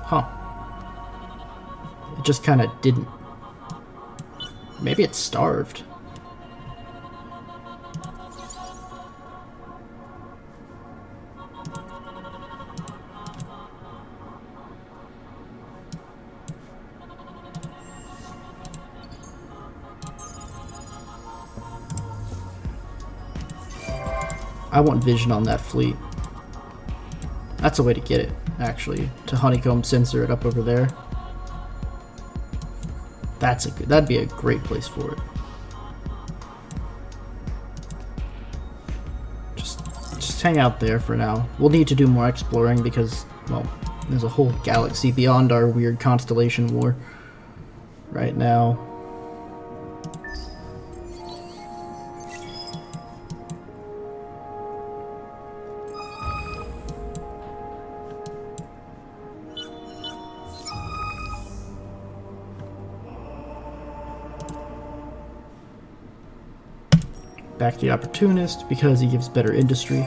Huh. It just kind of didn't. Maybe it's starved. I want vision on that fleet. That's a way to get it, actually. To honeycomb sensor it up over there. That's a good, that'd be a great place for it. Just hang out there for now. We'll need to do more exploring because, well, there's a whole galaxy beyond our weird constellation war right now. Back the Opportunist because he gives better industry.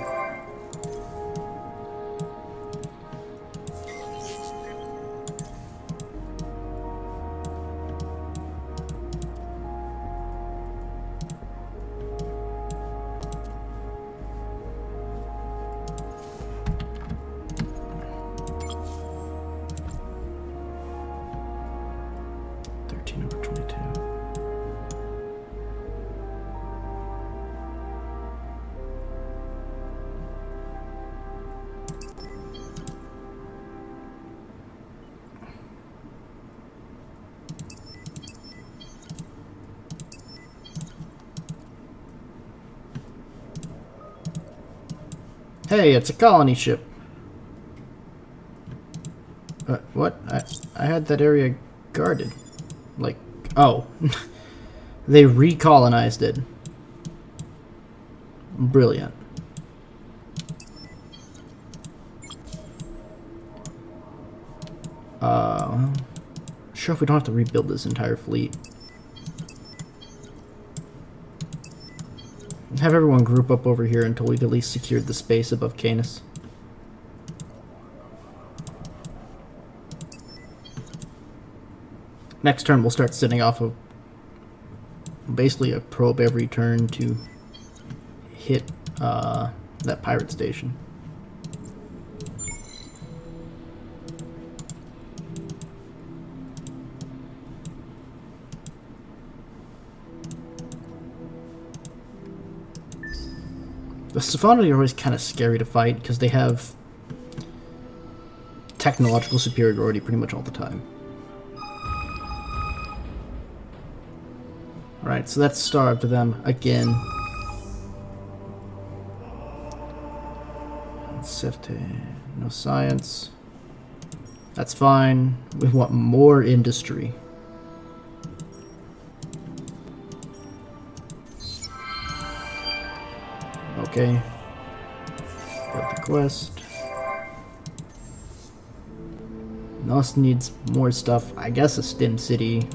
Hey, it's a colony ship. What? I had that area guarded. Like, oh. They recolonized it. Brilliant. Sure if we don't have to rebuild this entire fleet. Have everyone group up over here until we've at least secured the space above Canis. Next turn we'll start sending off basically a probe every turn to hit that pirate station. The Stephani are always kind of scary to fight because they have technological superiority pretty much all the time. Alright, so that's starved them again. Safety, no science. That's fine. We want more industry. Okay. Got the quest. Nos needs more stuff. I guess a Stim City.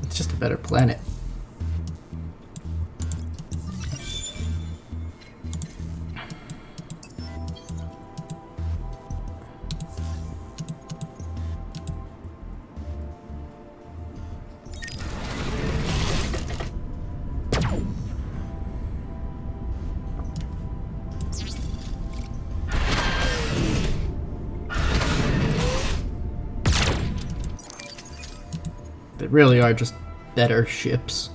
It's just a better planet. They really are just better ships.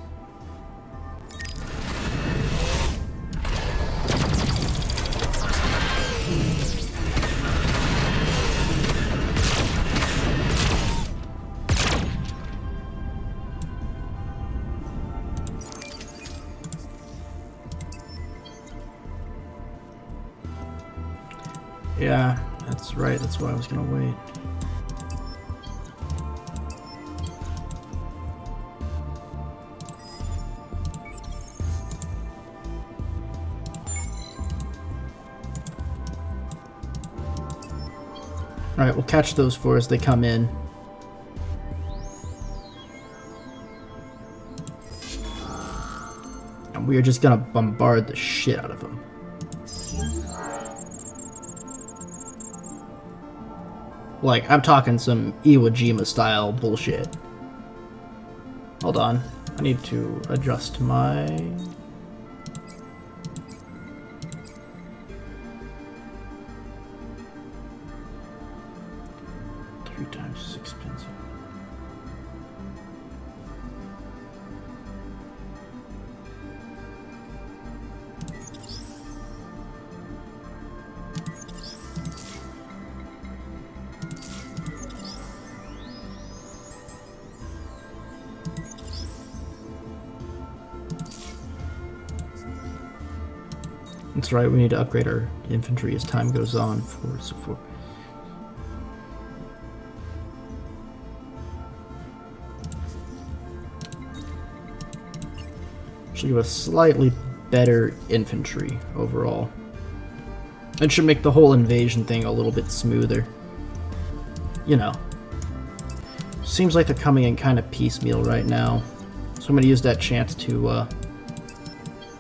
Yeah, that's right. That's why I was gonna wait. Alright, we'll catch those four as they come in. And we are just gonna bombard the shit out of them. Like, I'm talking some Iwo Jima style bullshit. Hold on. I need to adjust my... 3 times 6 pence. That's right, we need to upgrade our infantry as time goes on for support. Should give us slightly better infantry overall. It should make the whole invasion thing a little bit smoother. You know. Seems like they're coming in kind of piecemeal right now. So I'm going to use that chance to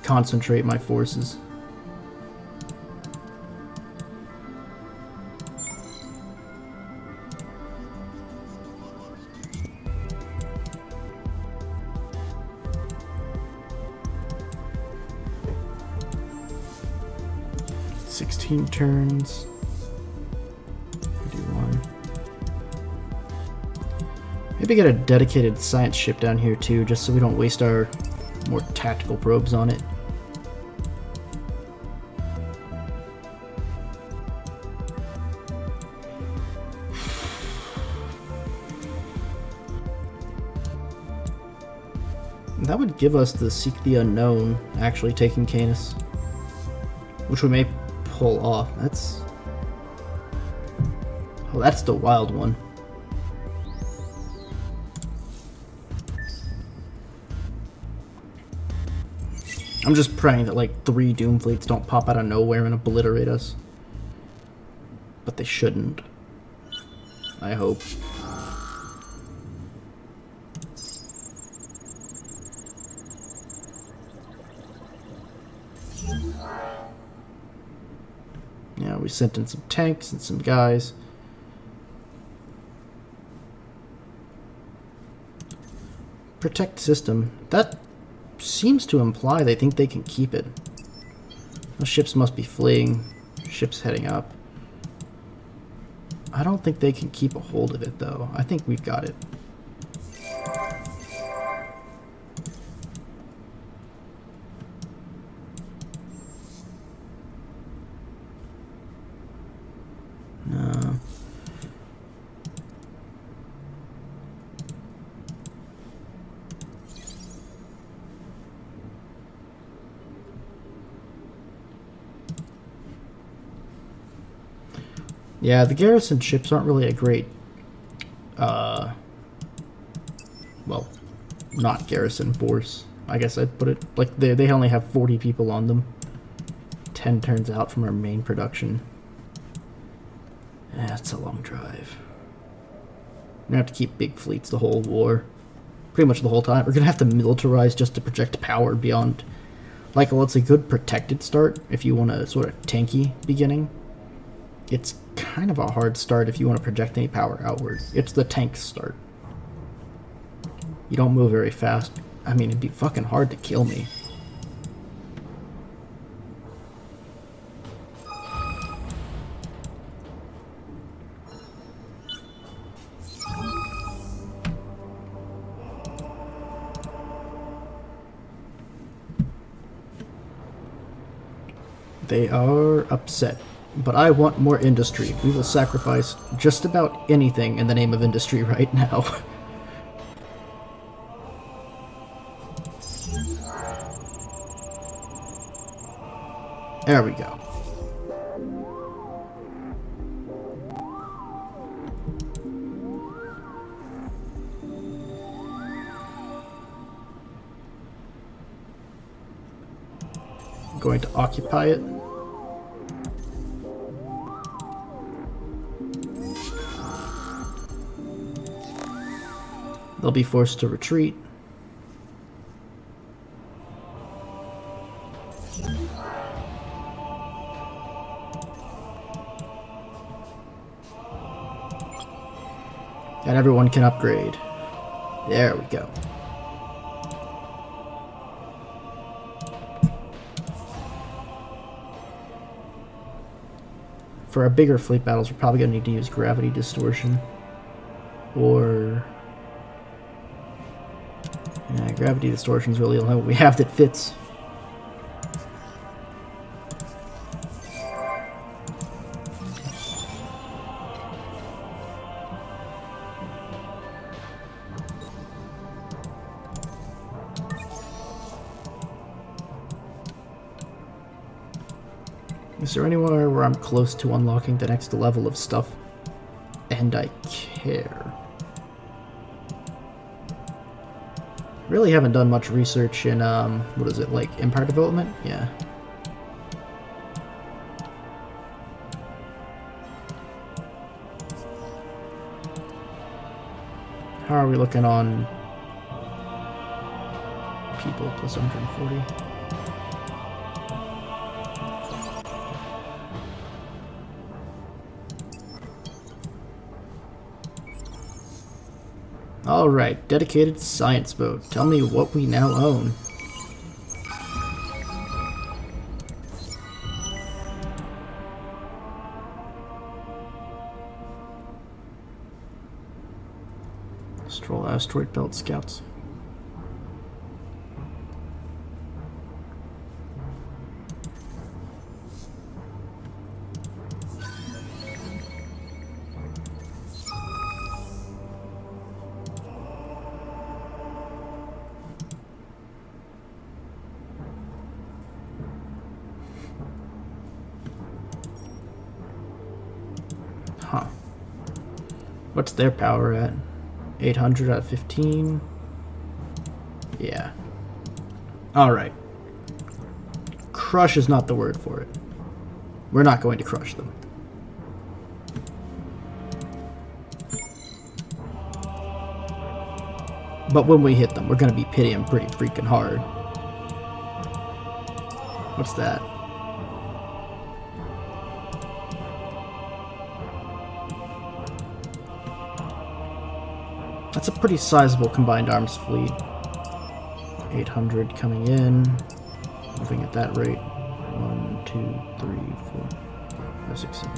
concentrate my forces. Turns. Do one. Maybe get a dedicated science ship down here too, just so we don't waste our more tactical probes on it. That would give us the Seek the Unknown actually taking Canis, which we may pull off. That's... oh, that's the wild one. I'm just praying that like 3 Doom Fleets don't pop out of nowhere and obliterate us. But they shouldn't. I hope. Yeah, we sent in some tanks and some guys. Protect system. That seems to imply they think they can keep it. The ships must be fleeing. Ships heading up. I don't think they can keep a hold of it, though. I think we've got it. No. Yeah, the garrison ships aren't really a great, well, not garrison force, I guess I'd put it. Like, they only have 40 people on them. 10 turns out from our main production. That's a long drive. We're gonna have to keep big fleets the whole war. Pretty much the whole time. We're gonna have to militarize just to project power beyond, like, well, it's a good protected start if you want a sort of tanky beginning. It's kind of a hard start if you want to project any power outward. It's the tank start. You don't move very fast. I mean, it'd be fucking hard to kill me. They are upset. But I want more industry. We will sacrifice just about anything in the name of industry right now. There we go. I'm going to occupy it. They'll be forced to retreat. And everyone can upgrade. There we go. For our bigger fleet battles, we're probably going to need to use gravity distortion. Or... yeah, gravity distortion is really the only one we have that fits. Is there anywhere where I'm close to unlocking the next level of stuff? And I care. Really haven't done much research in, what is it, like, Empire Development? Yeah. How are we looking on people plus 140? Alright, dedicated science mode. Tell me what we now own. Stroll asteroid belt scouts. Huh. What's their power at? 800 out of 15? Yeah. Alright. Crush is not the word for it. We're not going to crush them. But when we hit them, we're going to be pitting them pretty freaking hard. What's that? That's a pretty sizable combined arms fleet. 800 coming in, moving at that rate. 1, 2, 3, 4, 5, 6, 7,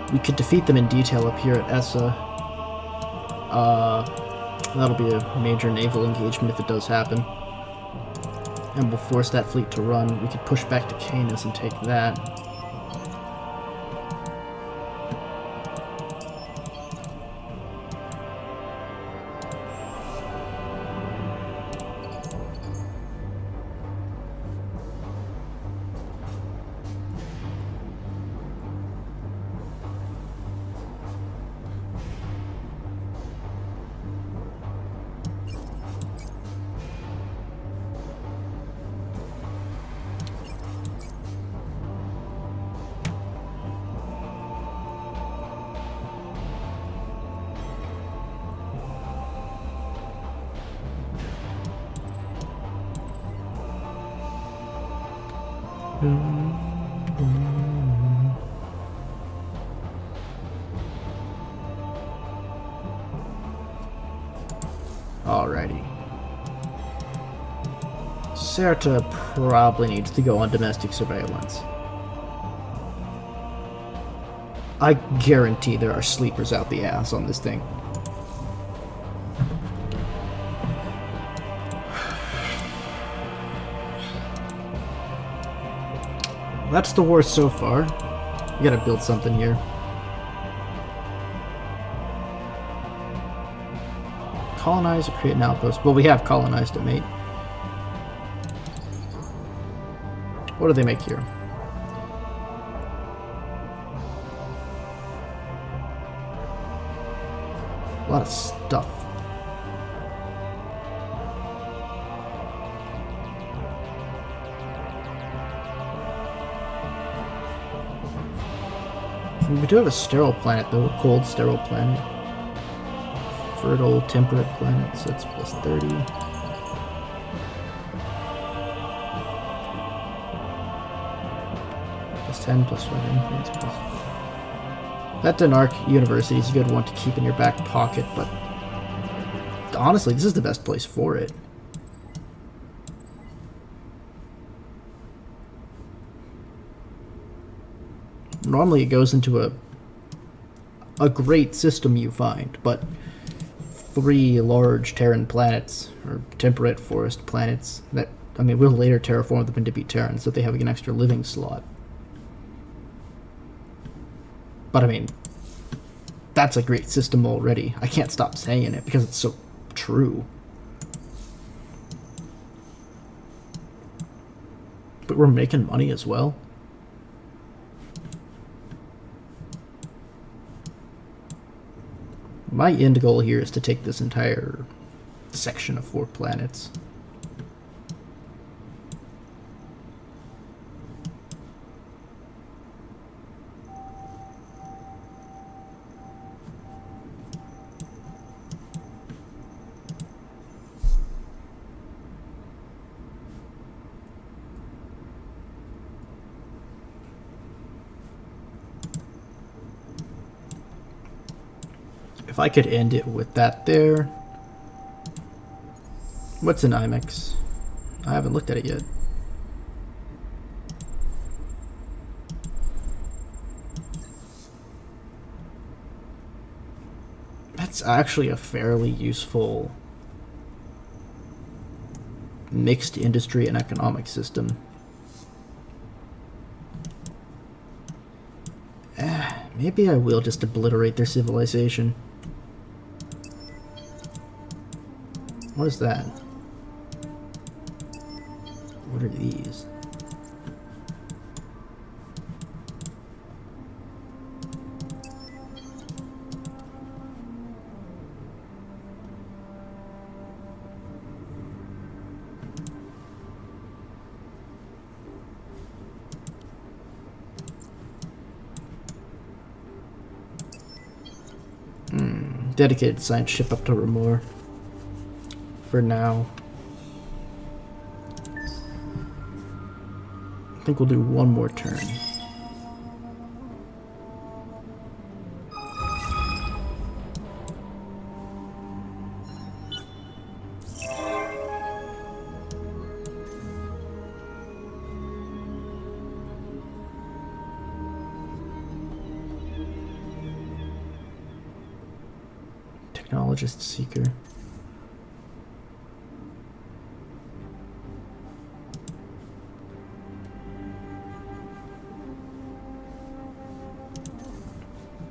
8. We could defeat them in detail up here at Essa. That'll be a major naval engagement if it does happen. And we'll force that fleet to run. We could push back to Canis and take that. Alrighty. Serta probably needs to go on domestic surveillance. I guarantee there are sleepers out the ass on this thing. That's the worst so far. We gotta build something here. Colonize or create an outpost. Well, we have colonized it, mate. What do they make here? A lot of stuff. We do have a sterile planet, though. A cold, sterile planet. Fertile, temperate planet, so it's plus 30. Plus 10, plus 5 influence, plus... That Denark University is a good one to keep in your back pocket, but... honestly, this is the best place for it. Normally it goes into a great system you find, but 3 large Terran planets, or temperate forest planets, that, I mean, we'll later terraform them into be Terran, so they have an extra living slot. But I mean, that's a great system already. I can't stop saying it because it's so true. But we're making money as well. My end goal here is to take this entire section of 4 planets. If I could end it with that there. What's an IMEX? I haven't looked at it yet. That's actually a fairly useful mixed industry and economic system. Maybe I will just obliterate their civilization. What is that? What are these? Dedicated science ship up to Ramor. For now. I think we'll do one more turn. Technologist Seeker.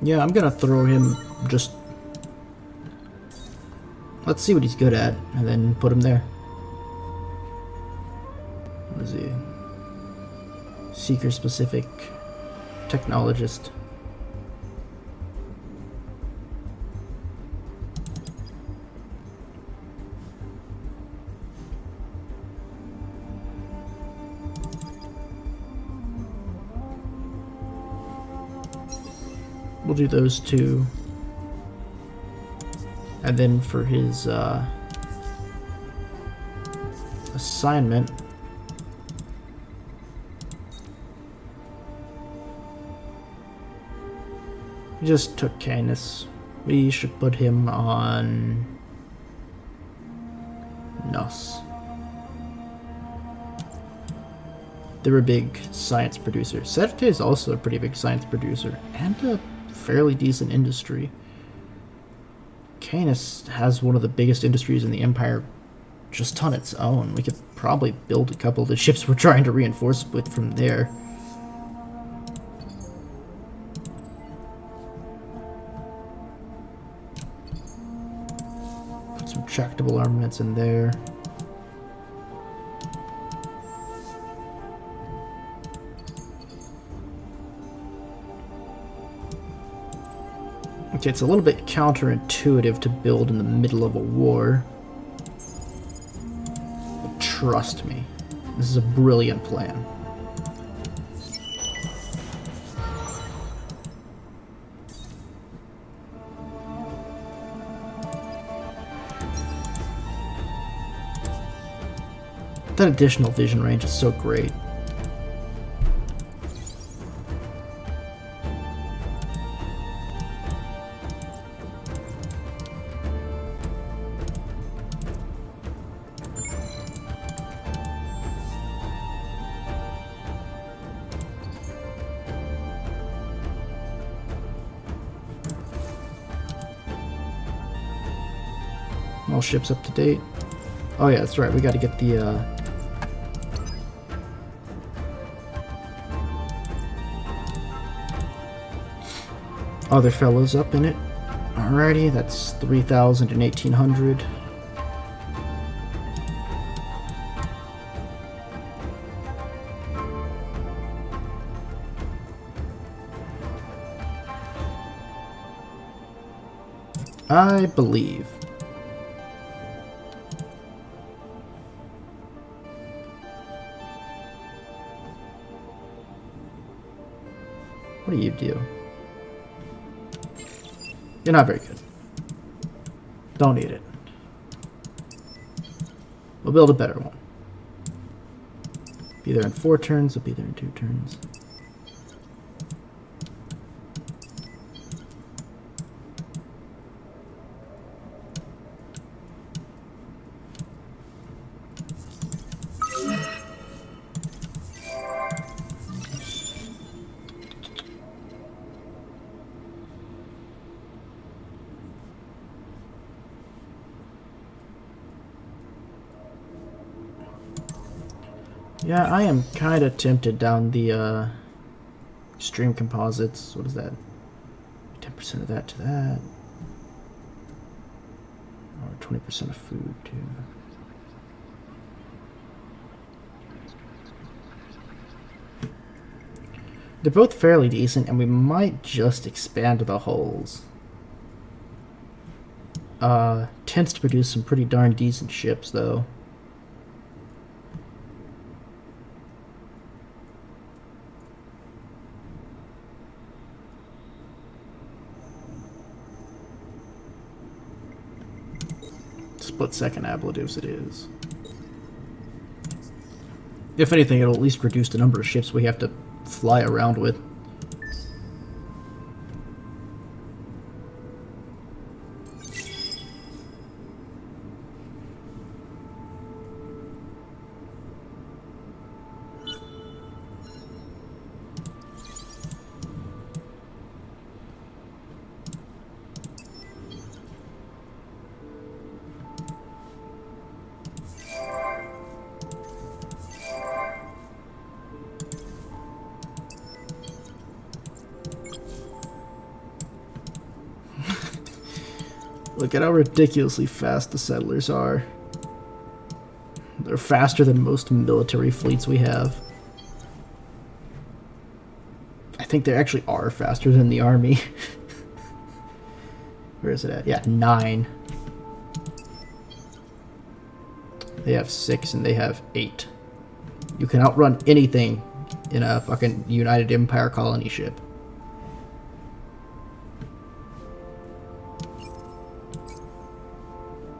Yeah, I'm gonna throw him just... Let's see what he's good at, and then put him there. What is he? Seeker-specific technologist. We'll do those two. And then for his assignment, we just took Canis. We should put him on Nus. They're a big science producer. Sette is also a pretty big science producer and a fairly decent industry. Canis has one of the biggest industries in the Empire just on its own. We could probably build a couple of the ships we're trying to reinforce with from there. Put some tractable armaments in there. Okay, it's a little bit counterintuitive to build in the middle of a war. But trust me, this is a brilliant plan. That additional vision range is so great. All ships up to date. Oh yeah, that's right. We got to get the other fellows up in it. Alrighty, that's 3,000 and 1,800. I believe. What do you do? You're not very good. Don't need it. We'll build a better one. Be there in 4 turns, we'll be there in 2 turns. Yeah, I am kind of tempted down the extreme composites. What is that? 10% of that to that. Or 20% of food, too. They're both fairly decent, and we might just expand the hulls. Tends to produce some pretty darn decent ships, though. Split-second ablatives it is. If anything, it'll at least reduce the number of ships we have to fly around with. Look at how ridiculously fast the settlers are. They're faster than most military fleets we have. I think they actually are faster than the army. Where is it at? Yeah, 9. They have 6 and they have 8. You can outrun anything in a fucking United Empire colony ship.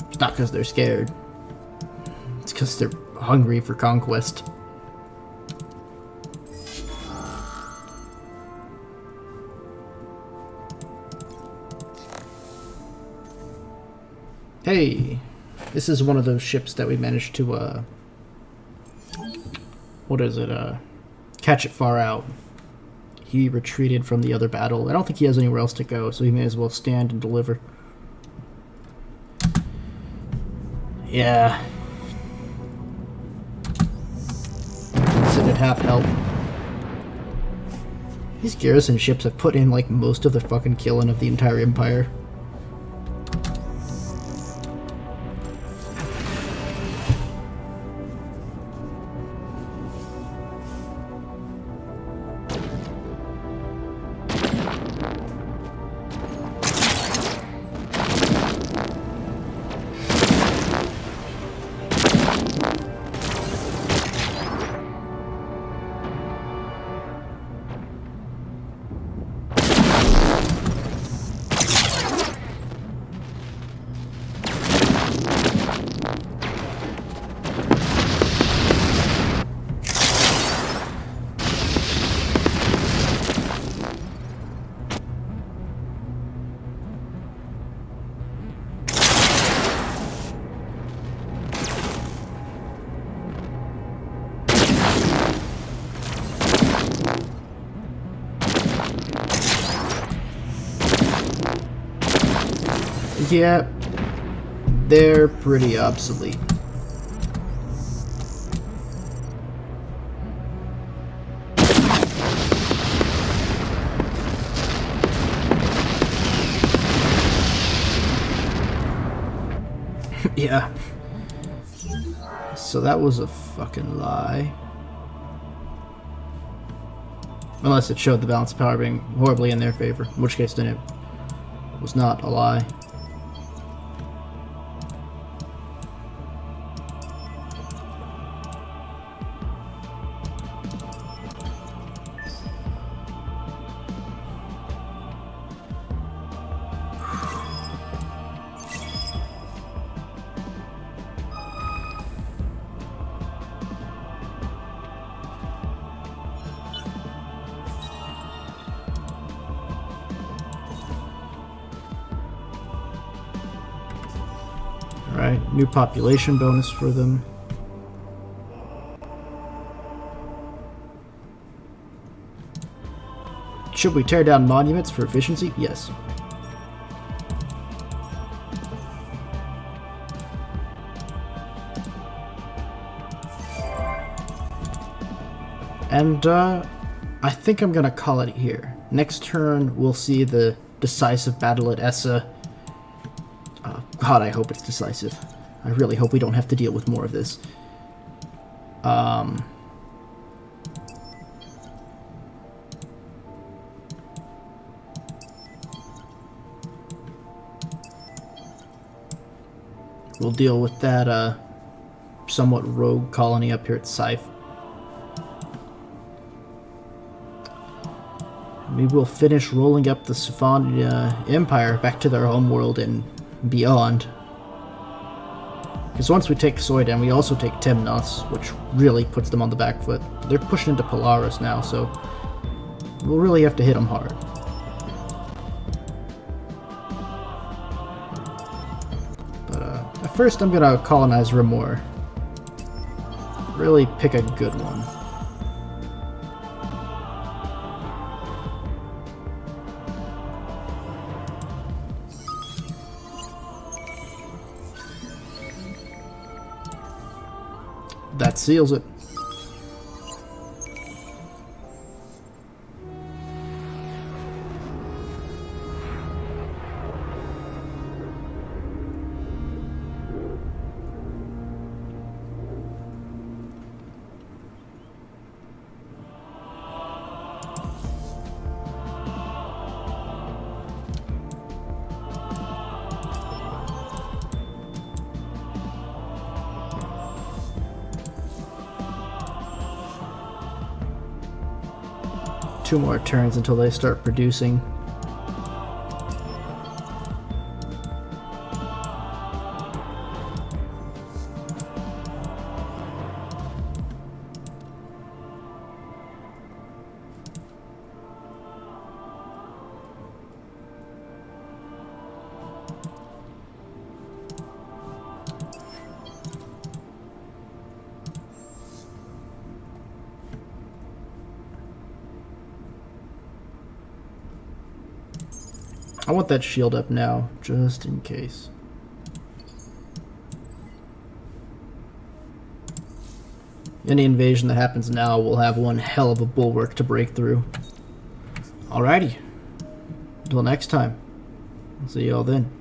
It's not because they're scared. It's because they're hungry for conquest. Hey, this is one of those ships that we managed to, what is it, catch it far out. He retreated from the other battle. I don't think he has anywhere else to go, so he may as well stand and deliver. Yeah. Sitting at half health. These garrison ships have put in, like, most of the fucking killing of the entire empire. Yeah, they're pretty obsolete. Yeah. So that was a fucking lie. Unless it showed the balance of power being horribly in their favor, in which case then it was not a lie. Alright, new population bonus for them. Should we tear down monuments for efficiency? Yes. And, I think I'm gonna call it here. Next turn, we'll see the decisive battle at Essa. God, I hope it's decisive. I really hope we don't have to deal with more of this. We'll deal with that, somewhat rogue colony up here at Scythe. We will finish rolling up the Safan Empire back to their homeworld and beyond. Because once we take Soydan, we also take Temnos, which really puts them on the back foot. They're pushing into Polaris now, so we'll really have to hit them hard. But first I'm gonna colonize Ramor. Really pick a good one. That seals it. 2 more turns until they start producing. I want that shield up now, just in case. Any invasion that happens now will have one hell of a bulwark to break through. Alrighty. Until next time. I'll see you all then.